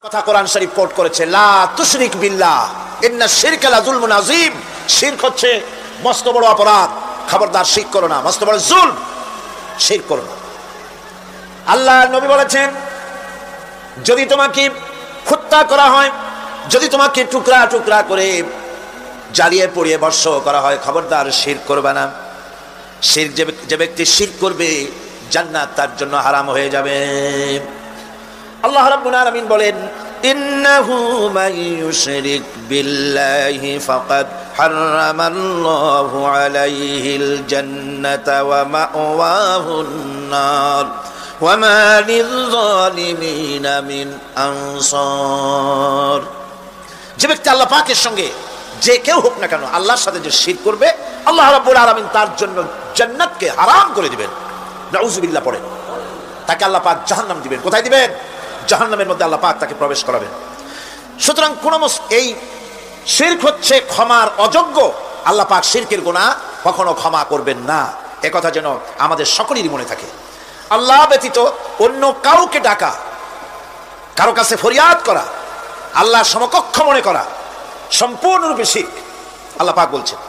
কথা কোরআন শরীফ কোট করেছে, লা তুশরিক বিল্লাহ ইন্না শিরকা লাযুলমুন আযীম। শিরক হচ্ছে মস্ত বড় অপরাধ, খবরদার শিরক করো না, মস্ত বড় জুলম, শিরক করো না। আল্লাহর নবী বলেছেন, যদি তোমাকে হত্যা করা হয়, যদি তোমাকে টুকরা টুকরা করে জ্বালিয়ে পুড়িয়ে ভস্ম করা হয়, খবরদার শিরক করবে না। শিরক, যে ব্যক্তি শিরক করবে জান্নাত তার জন্য হারাম হয়ে যাবে। আল্লাহ রাব্বুল আলামিন বলেন, ইন্নাহু মান ইউশরিক বিল্লাহি ফাকাদ হারামাল্লাহু আলাইহিল জান্নাতা ওয়া মাওয়াহুন নার ওয়া মা লিয-যালিমিনা মিন আনসার। যে ব্যক্তি আল্লাহ পাকের সঙ্গে, যে কেউ হোক না কেন, আল্লাহর সাথে যে শিরক করবে, আল্লাহ রাব্বুল আলামিন তার জন্য জান্নাতকে হারাম করে দিবেন। নাউযুবিল্লাহ পড়ে, তাকে আল্লাহ পাক জাহান্নাম দিবেন। কোথায় দিবেন? জাহান্নামের মধ্যে আল্লাহ পাক তাকে প্রবেশ করাবেন। সুতরাং কোন এই শিরক হচ্ছে ক্ষমার অযোগ্য। আল্লাহ পাক শিরকের গুনাহ কখনো ক্ষমা করবেন না, একথা যেন আমাদের সকলেরই মনে থাকে। আল্লাহ ব্যতীত অন্য কাউকে ডাকা, কারো কাছে ফরিয়াদ করা, আল্লাহ সমকক্ষ মনে করা সম্পূর্ণরূপে শিরক। আল্লাহ পাক বলছেন,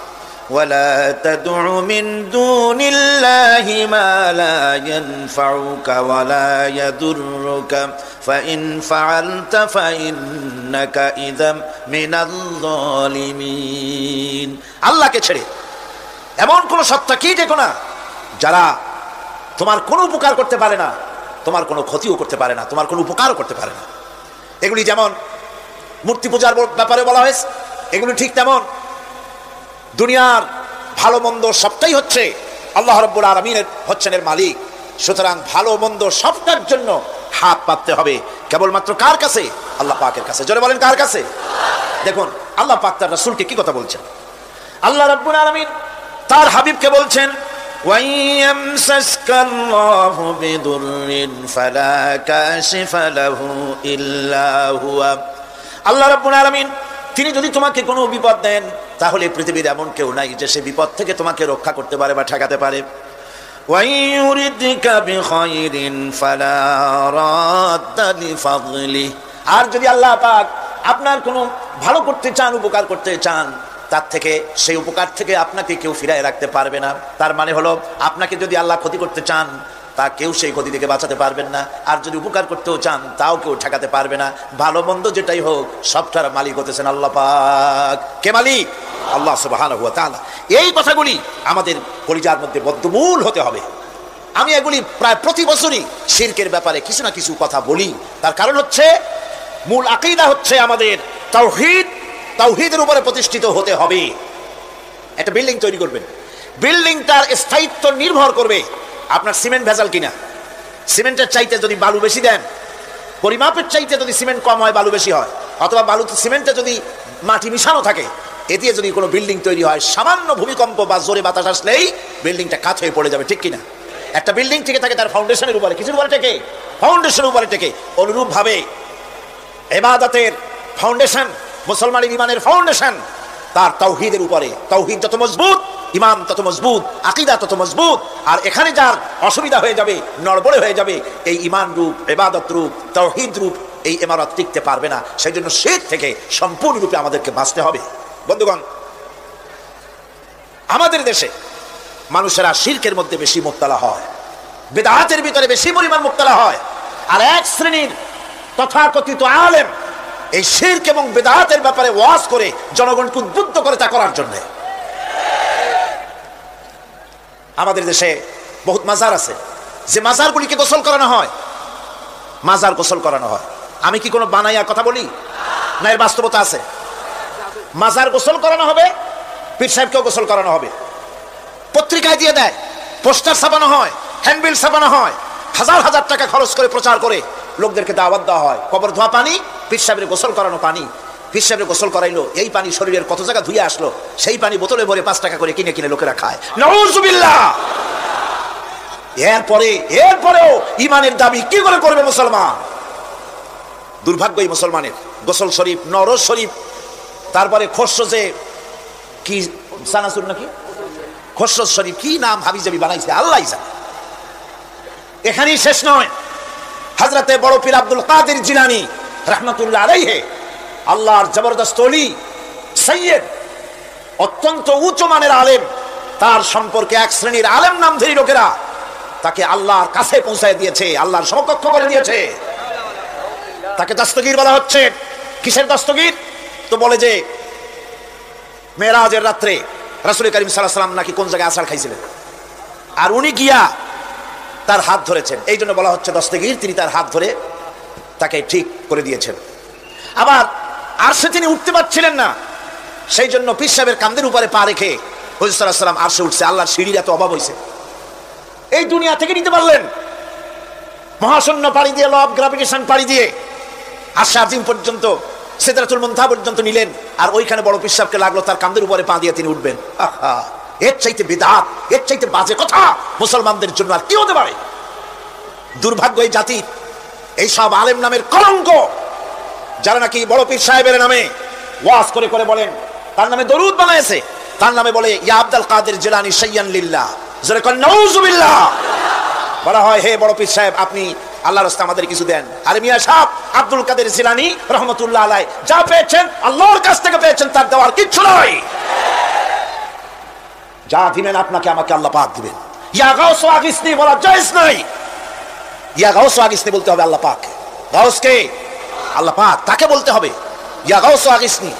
ওয়ালা তাদউ মিন দুনিল্লাহি মা লা ইয়ানফাউকা ওয়ালা ইয়াদুররুকা ফাইন ফাআলতা ফাইন্নাকা ইযাম মিনাল যালিমিন। আল্লাহকে ছেড়ে এমন কোন সত্তা কি দেখো না যারা তোমার কোনো উপকার করতে পারে না, তোমার কোনো ক্ষতিও করতে পারে না, তোমার কোনো উপকারও করতে পারে না। এগুলি যেমন মূর্তি পূজার ব্যাপারে বলা হয়েছে, এগুলি ঠিক তেমন দুনিয়ার ভালো মন্দ সবটাই হচ্ছে আল্লাহ রাব্বুল আলামিনের হচ্ছেন এর মালিক। সুতরাং ভালো মন্দ সবটার জন্য হাত পাততে হবে কেবলমাত্র কার কাছে? আল্লাহ পাকের কাছে। জোরে বলেন, কার কাছে? দেখুন আল্লাহ পাক তার রাসূলকে কি কথা বলছেন। আল্লাহ রাব্বুল আলামিন তার হাবিবকে বলছেন, ওয়াইয়ামসাসকাল্লাহু বিদুররিন ফালা কাশিফা লাহু ইল্লা হুয়া। আল্লাহ রাব্বুল আলামিন তিনি যদি তোমাকে কোনো বিপদ দেন, তাহলে পৃথিবীর এমন কেউ নাই যে সে বিপদ থেকে তোমাকে রক্ষা করতে পারে বা ঠেকাতে পারে। ওয়াইয়ুরিদকা বিখাইরিন ফালা রাদ্দা লিফাদলি। আর যদি আল্লাহ পাক আপনার কোনো ভালো করতে চান, উপকার করতে চান, তার থেকে, সেই উপকার থেকে আপনাকে কেউ ফিরায় রাখতে পারবে না। তার মানে হলো, আপনাকে যদি আল্লাহ ক্ষতি করতে চান, তা কেউ সেই ক্ষতি থেকে বাঁচাতে পারবেন না। আর যদি উপকার করতেও চান, তাও কেউ ঠেকাতে পারবে না। ভালো মন্দ যেটাই হোক, সবটার মালিক হতেছেন আল্লাহ পাক। কে মালিক? আল্লাহ সুবহানাহু ওয়া তাআলা। এই কথাগুলি আমাদের কলিজার মধ্যে বদ্ধমূল হতে হবে। আমি এগুলি প্রায় প্রতি বছরই শিরকের ব্যাপারে কিছু না কিছু কথা বলি। তার কারণ হচ্ছে, মূল আকীদা হচ্ছে আমাদের তাওহীদ। তাওহীদের উপরে প্রতিষ্ঠিত হতে হবে। একটা বিল্ডিং তৈরি করবেন, বিল্ডিংটার স্থায়িত্ব নির্ভর করবে আপনার সিমেন্ট ভেজাল কিনা। সিমেন্টের চাইতে যদি বালু বেশি দেন, পরিমাপের চাইতে যদি সিমেন্ট কম হয়, বালু বেশি হয়, অথবা বালুতে সিমেন্টে যদি মাটি মিশানো থাকে, এ দিয়ে যদি কোনো বিল্ডিং তৈরি হয়, সামান্য ভূমিকম্প বা জোরে বাতাস আসলেই বিল্ডিংটা কাত হয়ে পড়ে যাবে, ঠিক কিনা? একটা বিল্ডিং টিকে থাকে তার ফাউন্ডেশনের উপরে, কিছুর উপরে টেকে, ফাউন্ডেশনের উপরে টেকে। অনুরূপ ভাবে ইবাদতের ফাউন্ডেশন, মুসলমানের ইমানের ফাউন্ডেশন তার তাওহীদের উপরে। তাওহীদ যত মজবুত, ইমান তত মজবুত, আকীদা তত মজবুত। আর এখানে যার অসুবিধা হয়ে যাবে, নড়বড়ে হয়ে যাবে, এই ইমান রূপ, ইবাদত রূপ, তাওহীদ রূপ এই ইমারত টিকতে পারবে না। সেই জন্য শিরক থেকে সম্পূর্ণরূপে আমাদেরকে বাঁচতে হবে। বন্ধুগণ, আমাদের দেশে মানুষেরা শিরকের মধ্যে বেশি মুবতালা হয়, বিদআতের ভিতরে বেশি পরিমাণ মুবতালা হয়। আর এক শ্রেণীর তথাকথিত আলেম এই শিরক এবং বিদআতের ব্যাপারে ওয়াজ করে জনগণকে উদ্বুদ্ধ করে তা করার জন্য। আমাদের দেশে বহুত মাজার আছে, যে মাজারগুলিকে গোসল করানো হয়, মাজার গোসল করানো হয়। আমি কি কোনো বানাইয়া কথা বলি? না, এর বাস্তবতা আছে। মাজার গোসল করানো হবে, পীর সাহেবকেও গোসল করানো হবে। পত্রিকায় দিয়ে দেয়, পোস্টার ছাপানো হয়, হ্যান্ডবিল ছাপানো হয়, হাজার হাজার টাকা খরচ করে প্রচার করে লোকদেরকে দাওয়াত দেওয়া হয়। কবর ধোয়া পানি, পীর সাহেবের গোসল করানো পানি। পীর সাহেবের গোসল করাইলো, এই পানি শরীরের কত জায়গা ধুয়ে আসলো, সেই পানি বোতলে ভরে 5 টাকা করে কিনে কিনে লোকেরা খায়। নাউযুবিল্লাহ। এরপরেও ইমানের দাবি কি করে করবে মুসলমান? দুর্ভাগ্য এই মুসলমানের। গোসল শরীফ, নরজ শরীফ, তারপরে খসরজে কি সানাসুর নাকি খসরজ শরীফ, কি নাম হাবিজাবি বানাইছে আল্লাহই জানে। এখানেই শেষ নয়, হযরতে বড় পীর আব্দুল কাদের জিলানী রাহমাতুল্লাহ আলাইহি, আল্লাহর জবরদস্ত ওলি, সৈয়দ, অত্যন্ত উচ্চ মানের আলেম, তার সম্পর্কে এক শ্রেণীর আলেম নামধারী লোকেরা তাকে আল্লাহর কাছে পৌঁছায় দিয়েছে, আল্লাহর সমকক্ষ করে দিয়েছে। তাকে দস্তগীর বলা হচ্ছে। কিসের দস্তগীর? তো বলে যে মেরাজের রাত্রে রাসূল করিম সাল্লাল্লাহু আলাইহি ওয়াসাল্লাম নাকি কোন জায়গায় আছাড় খাইছিলেন, আর উনি গিয়া তার হাত ধরেছেন, এই জন্য বলা হচ্ছে দস্তগীর। তিনি তার হাত ধরে তাকে ঠিক করে দিয়েছেন। আবার আরশে তিনি উঠতে পারছিলেন না, সেই জন্য পীর সাহেবের কাঁধের উপরে পা রেখে হুজুর সাল্লাল্লাহু আলাইহি ওয়াসাল্লাম আরশে উঠছে। আল্লাহর সিঁড়ির এত অভাব হয়েছে, এই দুনিয়া থেকে নিতে পারলেন, মহাশূন্য পাড়ি দিয়ে, ল অফ গ্রাভিটেশন পাড়ি দিয়ে আরশে আজিম পর্যন্ত, সিদরাতুল মুনতাহা পর্যন্ত নিলেন, আর ওইখানে বড় পীর সাহেবকে লাগলো তার কাঁধের উপরে পা দিয়ে তিনি উঠবেন। আহা, এর চাইতে বিদআত, এর চাইতে বাজে কথা মুসলমানদের জন্য আর কি হতে পারে? দুর্ভাগ্য এই জাতির, এই সব আলেম নামের কলঙ্ক, যারা নাকি বড় পীর সাহেবের নামে ওয়াজ করে করে বলেন, তার নামে দরুদ বানায়েছে, তার নামে বলে ইয়া আব্দুল কাদের জিলানী শাইয়ান লিল্লাহ, জোরে কোন নাউযুবিল্লাহ। বলা হয় হে বড় পীর সাহেব, আপনি আল্লাহর রাস্তায় আমাদের কিছু দেন। আরে মিয়া সাহেব, আব্দুল কাদের জিলানী রহমাতুল্লাহ আলাইহি যা পেয়েছেন আল্লাহর কাছ থেকে পেয়েছেন, তার দেওয়ার কিচ্ছু নয়। যা দিবেন আপনাকে আমাকে আল্লাহ পাক দিবেন। ইয়া গাউস ওয়া আগিসনি বলা জায়েজ নাই, ইয়া গাউস ওয়া আগিসনি বলতে হবে আল্লাহ পাক। গাউসকে আল্লাহ পাক, তাকে বলতে হবে ইয়া গাউস ওয়া আগিসনি,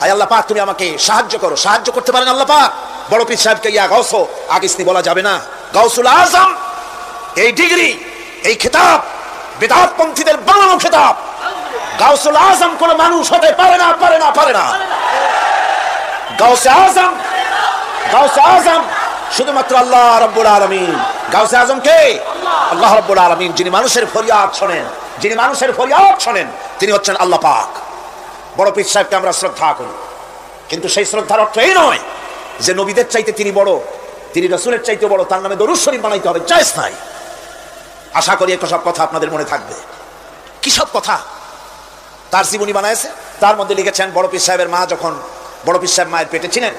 আয় আল্লাহ পাক তুমি আমাকে সাহায্য করো। সাহায্য করতে পারেন আল্লাহ পাক। বড় পীর সাহেবকে ইয়া গাউস ওয়া আগিসনি বলা যাবে না। গাউসুল আজম, এই ডিগ্রি, এই খেতাব বিদআত পন্থীদের বানানো খেতাব। গাউসুল আজম কোন মানুষ হতে পারে না, পারে না, পারে না। গাউসে আজম, গাউসে আজম শুধুমাত্র আল্লাহ রাব্বুল আলামিন। গাউসে আজম কে? আল্লাহ রাব্বুল আলামিন, যিনি মানুষের ফরিয়াদ শোনেন, যিনি মানুষের ফরিয়াদ শোনেন, তিনি হচ্ছেন আল্লাহ পাক। বড় পীর সাহেবকে আমরা শ্রদ্ধা করি, কিন্তু সেই শ্রদ্ধার অর্থ এই নয় যে নবীদের চাইতে তিনি বড়, তিনি রাসূলের চাইতে বড়, তার নামে দরুদ শরীফ বানাইতে হবে, জায়েজ নাই। আশা করি একটা সব কথা আপনাদের মনে থাকবে। কি সব কথা? তার জীবনী বানাইছে, তার মধ্যে লিখেছেন বড় পীর সাহেবের মা যখন, বড় পীর সাহেব মায়ের পেটে ছিলেন,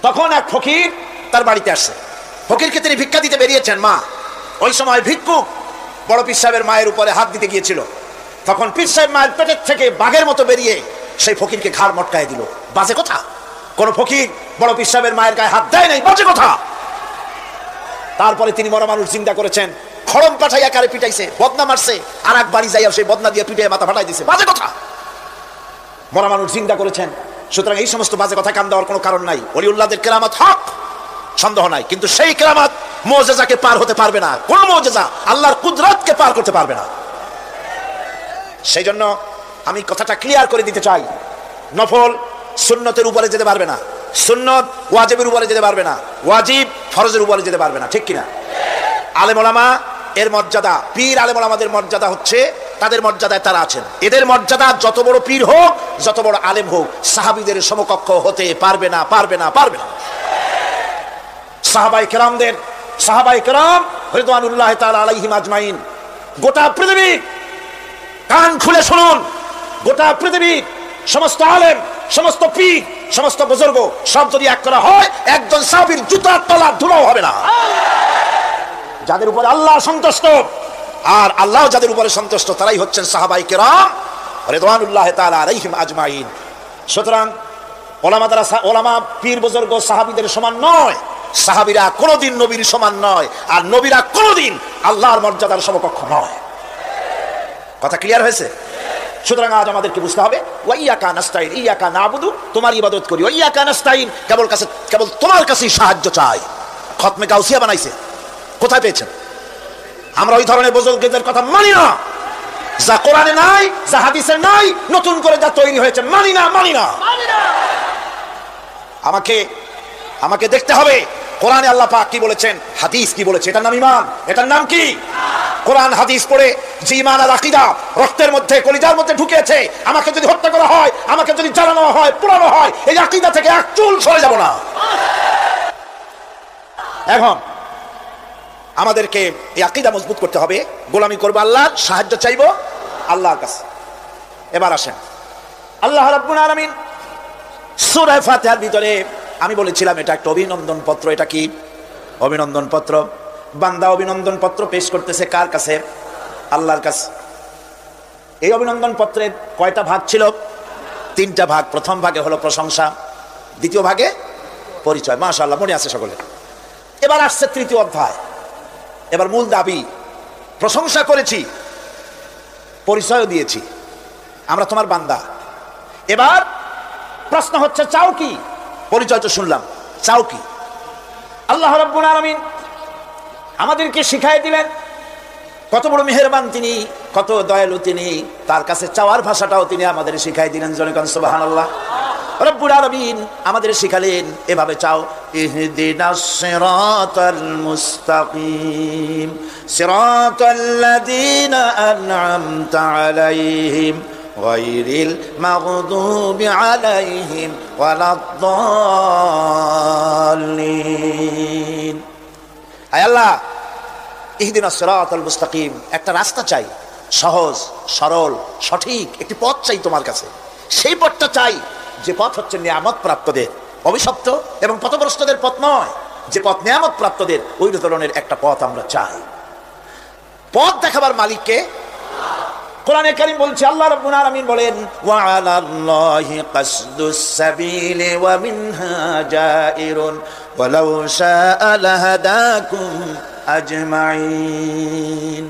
তখন এক ফকির তার বাড়িতে আসছে। ফকিরকে তিনি ভিক্ষা দিতে বেরিয়েছেন। মা ওই সময় ভিক্ষুক বড় পীর সাহেবের মায়ের উপরে হাত দিতে গিয়েছিল, তখন পীর সাহেব মায়ের পেটের থেকে বাঘের মতো বেরিয়ে সেই ফকিরকে ঘাড় মটকায় দিল। বাজে কথা। কোন ফকির বড় পীর সাহেবের মায়ের গায়ে হাত দেয় নাই, বাজে কথা। তারপরে তিনি মরা মানুষ জিন্দা করেছেন, খড়ম পাঠাইয়া কারে পিটাইছে, বদনা মারছে, আর এক বাড়ি যাইয়া সেই বদনা দিয়ে পিটাইয়া মাথা ফাটাই দিছে, বাজে কথা। মরা মানুষ জিন্দা করেছেন। সুতরাং এই সমস্ত বাজে কথা কান দেওয়ার কোনো কারণ নাই। ওলিউল্লাহদের কেরামত হক, সন্দেহ নাই, কিন্তু সেই কেরামত মুজিজাকে পার হতে পারবে না। কোন মুজিজা আল্লাহর কুদরতকে পার করতে পারবে না। সেই জন্য আমি কথাটা ক্লিয়ার করে দিতে চাই, নফল সুন্নতের উপরে যেতে পারবে না, সুন্নত ওয়াজিবের উপরে যেতে পারবে না, ওয়াজিব ফরজের উপরে যেতে পারবে না, ঠিক কিনা? আলেম ওলামা এর মর্যাদা, পীর আলেম ওলামাদের মর্যাদা হচ্ছে তাদের মর্যাদায় তারা আছেন। এদের মর্যাদা যত বড় পীর হোক, যত বড় আলেম হোক, সাহাবীদের সমকক্ষ হতে পারবে না, পারবে না, পারবে না। সাহাবায়ে কেরামদের, সাহাবায়ে কেরাম রিদওয়ানুল্লাহি তাআলা আলাইহিম আজমাইন, গোটা পৃথিবী কান খুলে শুনুন, গোটা পৃথিবী সমস্ত আলেম, সমস্ত পীর, সমস্ত বুজুর্গ সব যদি এক করা হয়, একজন সাহাবীর জুতার তলার ধুলাও হবে না। যাদের উপরে আল্লাহ সন্তুষ্ট, আর আল্লাহ যাদের উপরে সন্তুষ্ট, তারাই হচ্ছেন সাহাবায়ে কেরাম রিদওয়ানুল্লাহি তাআলা আলাইহিম আজমাইন। সুতরাং ওলামা পীর বুজুর্গ সাহাবীদের সমান নয়, সাহাবীরা কোনোদিন নবীর সমান নয়, আর নবীরা কোনোদিন আল্লাহর মর্যাদার সমকক্ষ নয়। কথা ক্লিয়ার হয়েছে? সুতরাং আজ আমাদেরকে বুঝতে হবে, ওয়া ইয়াকা নাস্তাইন, ইয়াকা নাবুদু, তোমার ইবাদত করি, ওয়া ইয়াকা নাস্তাইন, কেবল তোমার কাছেই সাহায্য চাই। খতমে গাউসিয়া বানাইছে, কোথায় পেয়েছেন? আমরা ওই ধরনের বুজুর্গদের কথা মানি না, যা কোরআনে নাই, যা হাদিসে নাই, নতুন করে যা তৈরি হয়েছে মানি না, মানি না। আমাকে দেখতে হবে কোরআনে আল্লাহ পাক কি বলেছেন, হাদিস কি বলেছে। এটার নাম ঈমান, এটার নাম কি? কোরআন হাদিস পড়ে যে ঈমান আর আকীদা রক্তের মধ্যে, কলিজার মধ্যে ঢুকেছে, আমাকে যদি হত্যা করা হয়, আমাকে যদি জ্বালানো হয়, পোড়ানো হয়, এই আকীদা থেকে এক চুল সরে যাব না। এখন আমাদেরকে এই আকীদা মজবুত করতে হবে, গোলামি করব আল্লাহর, সাহায্য চাইব আল্লাহর কাছে। এবার আসেন, আল্লাহ রাব্বুল আলামিন সূরা ফাতিহার ভিতরে আমি বলেছিলাম এটা একটা অভিনন্দন পত্র। এটা কি অভিনন্দন পত্র? বান্দা অভিনন্দন পত্র পেশ করতেছে কার কাছে? আল্লাহর কাছে। এই অভিনন্দন পত্রের কয়টা ভাগ ছিল? 3টা ভাগ। প্রথম ভাগে হলো প্রশংসা, দ্বিতীয় ভাগে পরিচয়। মাশাআল্লাহ, মনে আছে সকলের। এবার আসছে 3য় অধ্যায়। এবার মূল দাবি, প্রশংসা করেছি, পরিচয়ও দিয়েছি, আমরা তোমার বান্দা। এবার প্রশ্ন হচ্ছে, চাও কি? পরিচয় তো শুনলাম, চাও কি? আল্লাহ রাব্বুল আলামিন আমাদেরকে শিখাই দিলেন কত বড় মেহেরবান তিনি, কত দয়ালু তিনি। তার কাছে চাওয়ার ভাষাটাও তিনি আমাদের শিখাই দিলেন। জনে কোন সুবহানাল্লাহ। রব্বুল আলামিন আমাদের শিখালেন, এভাবে চাও, ইহদিনাস সিরাতাল মুস্তাকিম সিরাতাল্লাযীনা আন'আমতা আলাইহিম গায়রিল মাগদুবি আলাইহিম ওয়ালাদ-দাল্লিন। আয় আল্লাহ, ইহদিনাস সিরাতাল মুস্তাকিম, একটা রাস্তা চাই, সহজ সরল সঠিক একটি পথ চাই তোমার কাছে। সেই পথটা চাই যে পথ হচ্ছে নিয়ামত প্রাপ্তদের, অভিশপ্ত এবং পথভ্রষ্টদের পথ নয়। যে পথ নিয়ামত প্রাপ্তদের, ওই ধরনের একটা পথ আমরা চাই। পথ দেখাবার মালিককে কোরআনে কারীম বলছে, আল্লাহ রাব্বুল আলামিন বলেন, ওয়া আলাল্লাহি কাসদুস সাবিলি ওয়া মিনহা জাইরুন ওয়ালাউ শাআ লাহাদাকুম আজমাইন।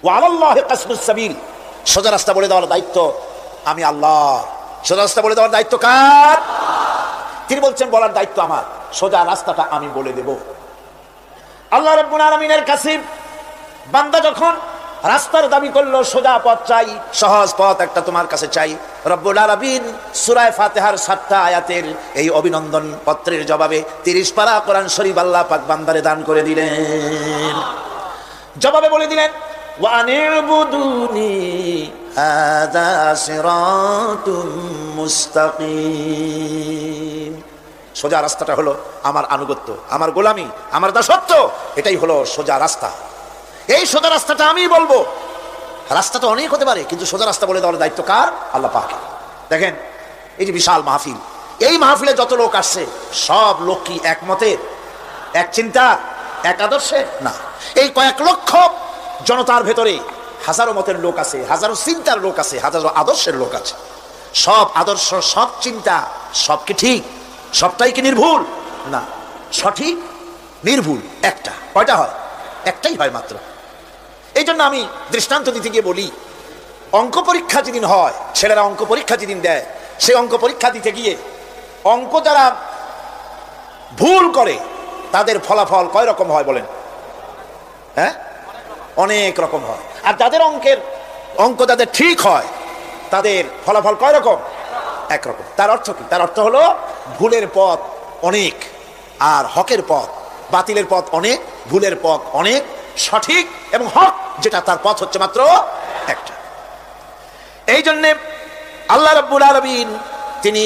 ওয়া আলাল্লাহি কাসদুস সাবিল, সোজা রাস্তা বলে দেওয়ার দায়িত্ব আমি আল্লাহ। সোজা রাস্তা বলে দেওয়ার দায়িত্ব কার? তিনি বলছেন, বলার দায়িত্ব আমার, সোজা রাস্তাটা আমি বলে দেব। আল্লাহ রাব্বুল আলামিনের কাছে বান্দা যখন রাস্তার দাবি করলো, সোজা পথ চাই, সহজ পথ একটা তোমার কাছে চাই, রব্বুল আলামিন সূরা ফাতিহার 7টা আয়াতের এই অভিনন্দন পত্রের জবাবে 30 পারা কোরআন শরীফ আল্লাহ পাক বান্দারে দান করে দিলেন। জবাবে বলে দিলেন, ওয়া আনি'বুদুনি হাযা সিরাতুম মুস্তাকিম। সোজা রাস্তাটা হলো আমার আনুগত্য, আমার গোলামি, আমার দাসত্ব, এটাই হলো সোজা রাস্তা। এই সোজা রাস্তাটা আমি বলবো। রাস্তা তো অনেক হতে পারে, কিন্তু সোজা রাস্তা বলে দেওয়ার দায়িত্ব কার? আল্লাহ পাকের। দেখেন, এই যে বিশাল মাহফিল, এই মাহফিলে যত লোক আসছে, সব লোক কি একমতের, এক চিন্তা, এক আদর্শের? না। এই কয়েক লক্ষ জনতার ভেতরে হাজারো মতের লোক আছে, হাজারো চিন্তার লোক আছে, হাজারো আদর্শের লোক আছে। সব আদর্শ, সব চিন্তা, সব কি ঠিক? সবটাই কি নির্ভুল? না। সঠিক নির্ভুল একটা। কয়টা হয়? একটাই হয় মাত্র। এই জন্য আমি দৃষ্টান্ত দিতে গিয়ে বলি, অঙ্ক পরীক্ষা যেদিন হয়, ছেলেরা অঙ্ক পরীক্ষা যেদিন দেয়, সেই অঙ্ক পরীক্ষা দিতে গিয়ে অঙ্ক যারা ভুল করে তাদের ফলাফল কয় রকম হয় বলেন? হ্যাঁ, অনেক রকম হয়। আর যাদের অঙ্ক যাদের ঠিক হয়, তাদের ফলাফল কয় রকম? একরকম। তার অর্থ কি? তার অর্থ হলো ভুলের পথ অনেক, আর হকের পথ, বাতিলের পথ অনেক, ভুলের পথ অনেক, সঠিক এবং হক যেটা, তার পথ হচ্ছে মাত্র একটা। এই জন্যে আল্লাহ রাব্বুল আলামিন তিনি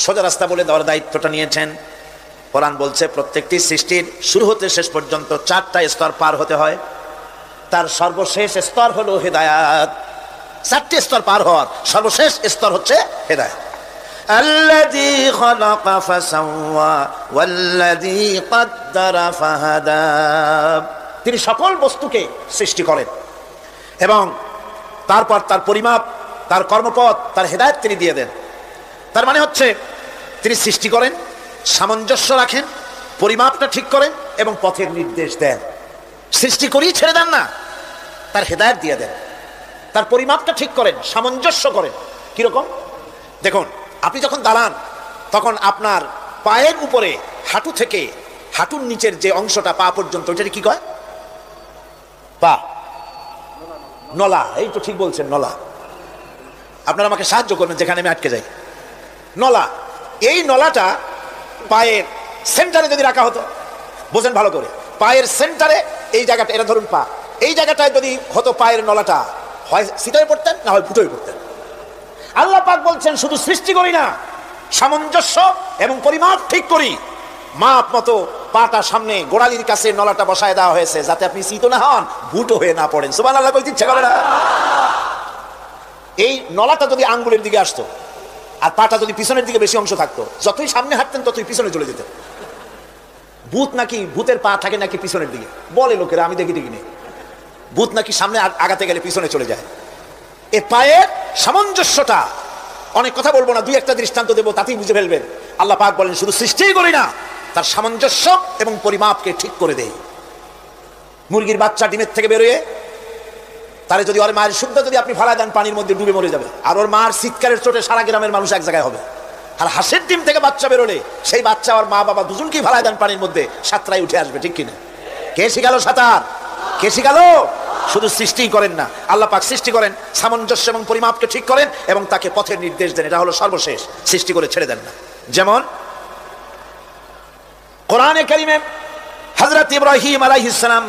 সোজা রাস্তা বলে দেওয়ার দায়িত্বটা নিয়েছেন। কোরআন বলছে, প্রত্যেকটি সৃষ্টির শুরু হতে শেষ পর্যন্ত 4টা স্তর পার হতে হয়। তার সর্বশেষ স্তর হলো হেদায়াত। 4টে স্তর পার হওয়ার সর্বশেষ স্তর হচ্ছে হেদায়াত। আল্লাযী খালাকা ফাসাওয়া ওয়াল্লাযী কদ্দারা ফাহাদা। তিনি সকল বস্তুকে সৃষ্টি করেন এবং তারপর তার পরিমাপ, তার কর্মপথ, তার হেদায়েত তিনি দিয়ে দেন। তার মানে হচ্ছে তিনি সৃষ্টি করেন, সামঞ্জস্য রাখেন, পরিমাপটা ঠিক করেন এবং পথের নির্দেশ দেন। সৃষ্টি করেই ছেড়ে দেন না, তার হেদায়েত দিয়ে দেন। তার পরিমাপটা ঠিক করেন, সামঞ্জস্য করেন। কিরকম? দেখুন, আপনি যখন দাঁড়ান তখন আপনার পায়ের উপরে হাঁটু থেকে হাঁটুর নিচের যে অংশটা পা পর্যন্ত, ওইটা কি কয়? পা, নলা। এই তো ঠিক বলছেন, নলা। আপনারা আমাকে সাহায্য করবেন যেখানে আমি আটকে যাই। নলা। এই নলাটা পায়ের সেন্টারে যদি রাখা হতো, বোঝেন ভালো করে, পায়ের সেন্টারে এই জায়গাটা, এটা ধরুন পা, এই জায়গাটায় যদি হতো পায়ের নলাটা, হয় সিটায় পড়তেন, না হয় ফুটোয় পড়তেন। আল্লাহ পাক বলছেন, শুধু সৃষ্টি করি না, সামঞ্জস্য এবং পরিমাপ ঠিক করি। মাপ মতো পাটা সামনে গোড়ালির কাছে নলাটা বসায় দেওয়া হয়েছে, যাতে আপনি চিত না হন, ভুটো হয়ে না পড়েন। সুবহানাল্লাহ কইতে ইচ্ছা করে না? এই নলাটা যদি আঙ্গুলের দিকে আসতো আর পাটা যদি পিছনের দিকে বেশি অংশ থাকতো, যতই সামনে হাঁটতেন ততই পিছনে চলে যেতেন। ভূত নাকি, ভূতের পা থাকে নাকি পিছনের দিকে, বলে লোকেরা, আমি দেখি দেখিনি। ভূত নাকি সামনে আগাতে গেলে পিছনে চলে যায়। এ পায়ের সামঞ্জস্যটা, অনেক কথা বলবো না, দুই একটা দৃষ্টান্ত দেবো, তাতেই বুঝে ফেলবেন। আল্লাহ পাক বলেন শুধু সৃষ্টিই করি না, তার সামঞ্জস্য এবং পরিমাপকে ঠিক করে দেই। মুরগির বাচ্চা ডিমের থেকে বেরোয়, তারে যদি ওর মায়ের শুদ্ধ যদি আপনি ফালায় দেন, পানির মধ্যে ডুবে মরে যাবে, আর ওর মার চিৎকারের চোটে সারা গ্রামের মানুষ এক জায়গায় হবে। আর হাঁসের ডিম থেকে বাচ্চা বেরোলে সেই বাচ্চা ওর মা বাবা দুজনকেই ফালায় দেন পানির মধ্যে, সাঁতরাই উঠে আসবে, ঠিক কিনা? কে শিখালো সাঁতার? কে শিখালো? শুধু সৃষ্টি করেন না, আল্লাহ পাক সৃষ্টি করেন, সামঞ্জস্য এবং পরিমাপকে ঠিক করেন এবং তাকে পথের নির্দেশ দেন। এটা হলো সর্বশেষ, সৃষ্টি করে ছেড়ে দেন না। যেমন কোরআনে কারিমে হযরত ইব্রাহিম আলাইহিস সালাম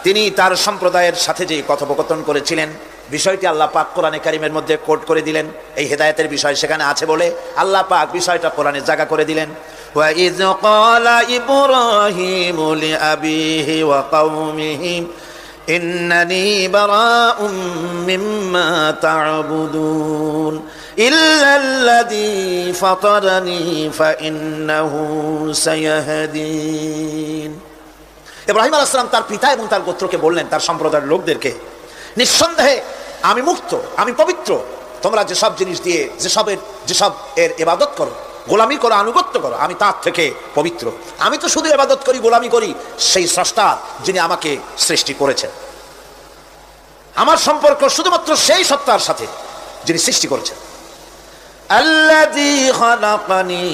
তিনি তার সম্প্রদায়ের সাথে যে কথোপকথন করেছিলেন, বিষয়টি আল্লাহ পাক কোরআনে কারিমের মধ্যে কোট করে দিলেন। এই হেদায়েতের বিষয় সেখানে আছে বলে আল্লাহ পাক বিষয়টা কোরআনে জায়গা করে দিলেন। ওয়া ইয ক্বালা ইব্রাহিমু লিআবিহি ওয়া কওমিহি ইন্নানি বারাউম মিম্মা তা'বুদুন ইল্লাল্লাযী ফাতারানি ফাইন্নাহু সায়াহদিন। ইব্রাহিম আলাইহিস সালাম তার পিতা এবং তার গোত্রকে বললেন, তার সম্প্রদায়ের লোকদেরকে, নিঃসন্দেহে আমি মুক্ত, আমি পবিত্র। তোমরা যেসব জিনিস দিয়ে যেসব এর ইবাদত করো, গোলামি করো, আনুগত্য করো, আমি তার থেকে পবিত্র। আমি তো শুধু ইবাদত করি, গোলামি করি সেই স্রষ্টা যিনি আমাকে সৃষ্টি করেছেন। আমার সম্পর্ক শুধুমাত্র সেই সত্তার সাথে যিনি সৃষ্টি করেছেন। আল্লাযী খালাকানি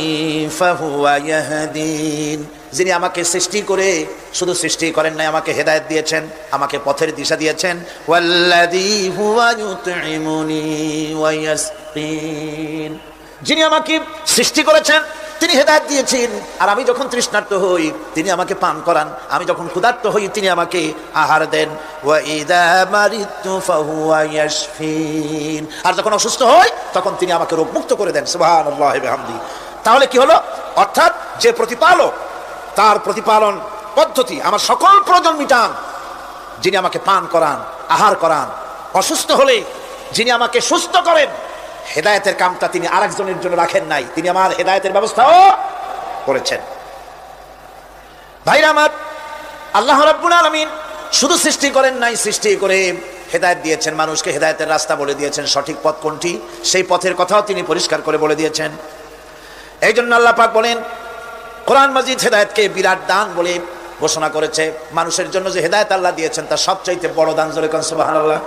ফাহুয়া ইয়াহদিন, যিনি আমাকে সৃষ্টি করে শুধু সৃষ্টি করেন নাই, আমাকে হেদায়েত দিয়েছেন, আমাকে পথের দিশা দিয়েছেন। ওয়াল্লাযী হুয়া ইউতঈমুনি ওয়া ইয়াসকিন, যিনি আমাকে সৃষ্টি করেছেন তিনি হেদায়েত দিয়েছেন, আর আমি যখন তৃষ্ণার্ত হই তিনি আমাকে পান করান, আমি যখন ক্ষুধার্ত হই তিনি আমাকে আহার দেন। ওয়া ইযা মারিতু ফাহুয়া ইয়াশফিন, আর যখন অসুস্থ হই তখন তিনি আমাকে রোগ মুক্ত করে দেন। সুবহানাল্লাহি ওয়া বিহামদিহি। তাহলে কি হলো? অর্থাৎ যে প্রতিপালক, তার প্রতিপালন পদ্ধতি আমার সকল প্রয়োজন মিটান, যিনি আমাকে পান করান, আহার করান। অসুস্থ হলে যিনি আমাকে সুস্থ করেন, হেদায়েতের কামটা তিনি আরেকজনের জন্য রাখেন নাই, তিনি আমার হেদায়েতের ব্যবস্থাও করেছেন। ভাইরা আমার, আল্লাহ রাব্বুল আলামিন শুধু সৃষ্টি করেন নাই, সৃষ্টি করে হেদায়েত দিয়েছেন, মানুষকে হেদায়েতের রাস্তা বলে দিয়েছেন, সঠিক পথ কোনটি সেই পথের কথাও তিনি পরিষ্কার করে বলে দিয়েছেন। এই জন্য আল্লাহ পাক বলেন, কোরআন মাজিদ হেদায়েতকে বিরাট দান বলে ঘোষণা করেছে। মানুষের জন্য যে হেদায়েত আল্লাহ দিয়েছেন তার সবচাইতে বড় দান, জোরে কোন সুবহানাল্লাহ।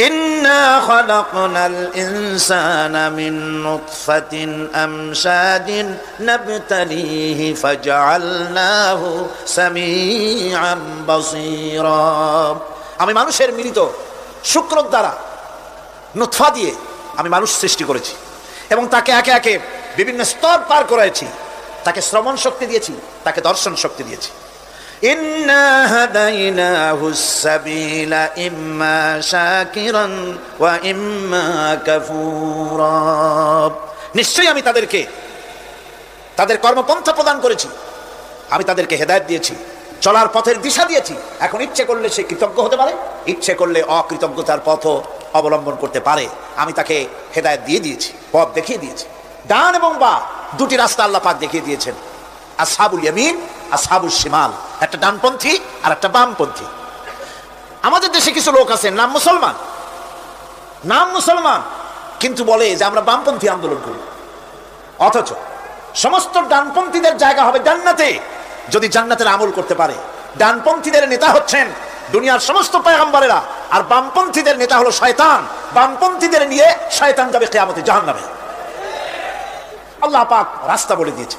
ইন্না খালাকনাল ইনসানা মিন নুতফাতিন আমশাদিন নাবতালিহি ফাজআলনাহু সামিআন বাসীরা। আমি মানুষের মিলিত শুক্র দ্বারা, নুতফা দিয়ে আমি মানুষ সৃষ্টি করেছি এবং তাকে একে একে বিভিন্ন স্তর পার করেছি। তাকে শ্রবণ শক্তি দিয়েছি, তাকে দর্শন শক্তি দিয়েছি। ইন্না হাদাইনাহুস সাবিলা ইম্মা শাকিরান ওয়া ইম্মা কাফুরা। নিশ্চয়ই আমি তাদেরকে তাদের কর্মপন্থা প্রদান করেছি, আমি তাদেরকে হেদায়েত দিয়েছি, চলার পথের দিশা দিয়েছি। এখন ইচ্ছে করলে সে কৃতজ্ঞ হতে পারে, ইচ্ছে করলে অকৃতজ্ঞতার পথ অবলম্বন করতে পারে। আমি তাকে হেদায়েত দিয়ে দিয়েছি, পথ দেখিয়ে দিয়েছি। ডান এবং বাম দুটি রাস্তা আল্লাহ পাক দেখিয়ে দিয়েছেন, আসহাবুল ইয়ামিন, আসহাবুল শিমাল, একটা ডানপন্থী আর একটা বামপন্থী। আমাদের দেশে কিছু লোক আছেন নাম মুসলমান কিন্তু বলে যে আমরা বামপন্থী আন্দোলন করি, অথচ সমস্ত ডানপন্থীদের জায়গা হবে জান্নাতে যদি জান্নাতের আমল করতে পারে। ডানপন্থীদের নেতা হচ্ছেন দুনিয়ার সমস্ত পয়গম্বরেরা, আর বামপন্থীদের নেতা হলো শয়তান। বামপন্থীদের নিয়ে শয়তান যাবে কিয়ামতে জাহান্নামে। আল্লাহ পাক রাস্তা বলে দিয়েছে।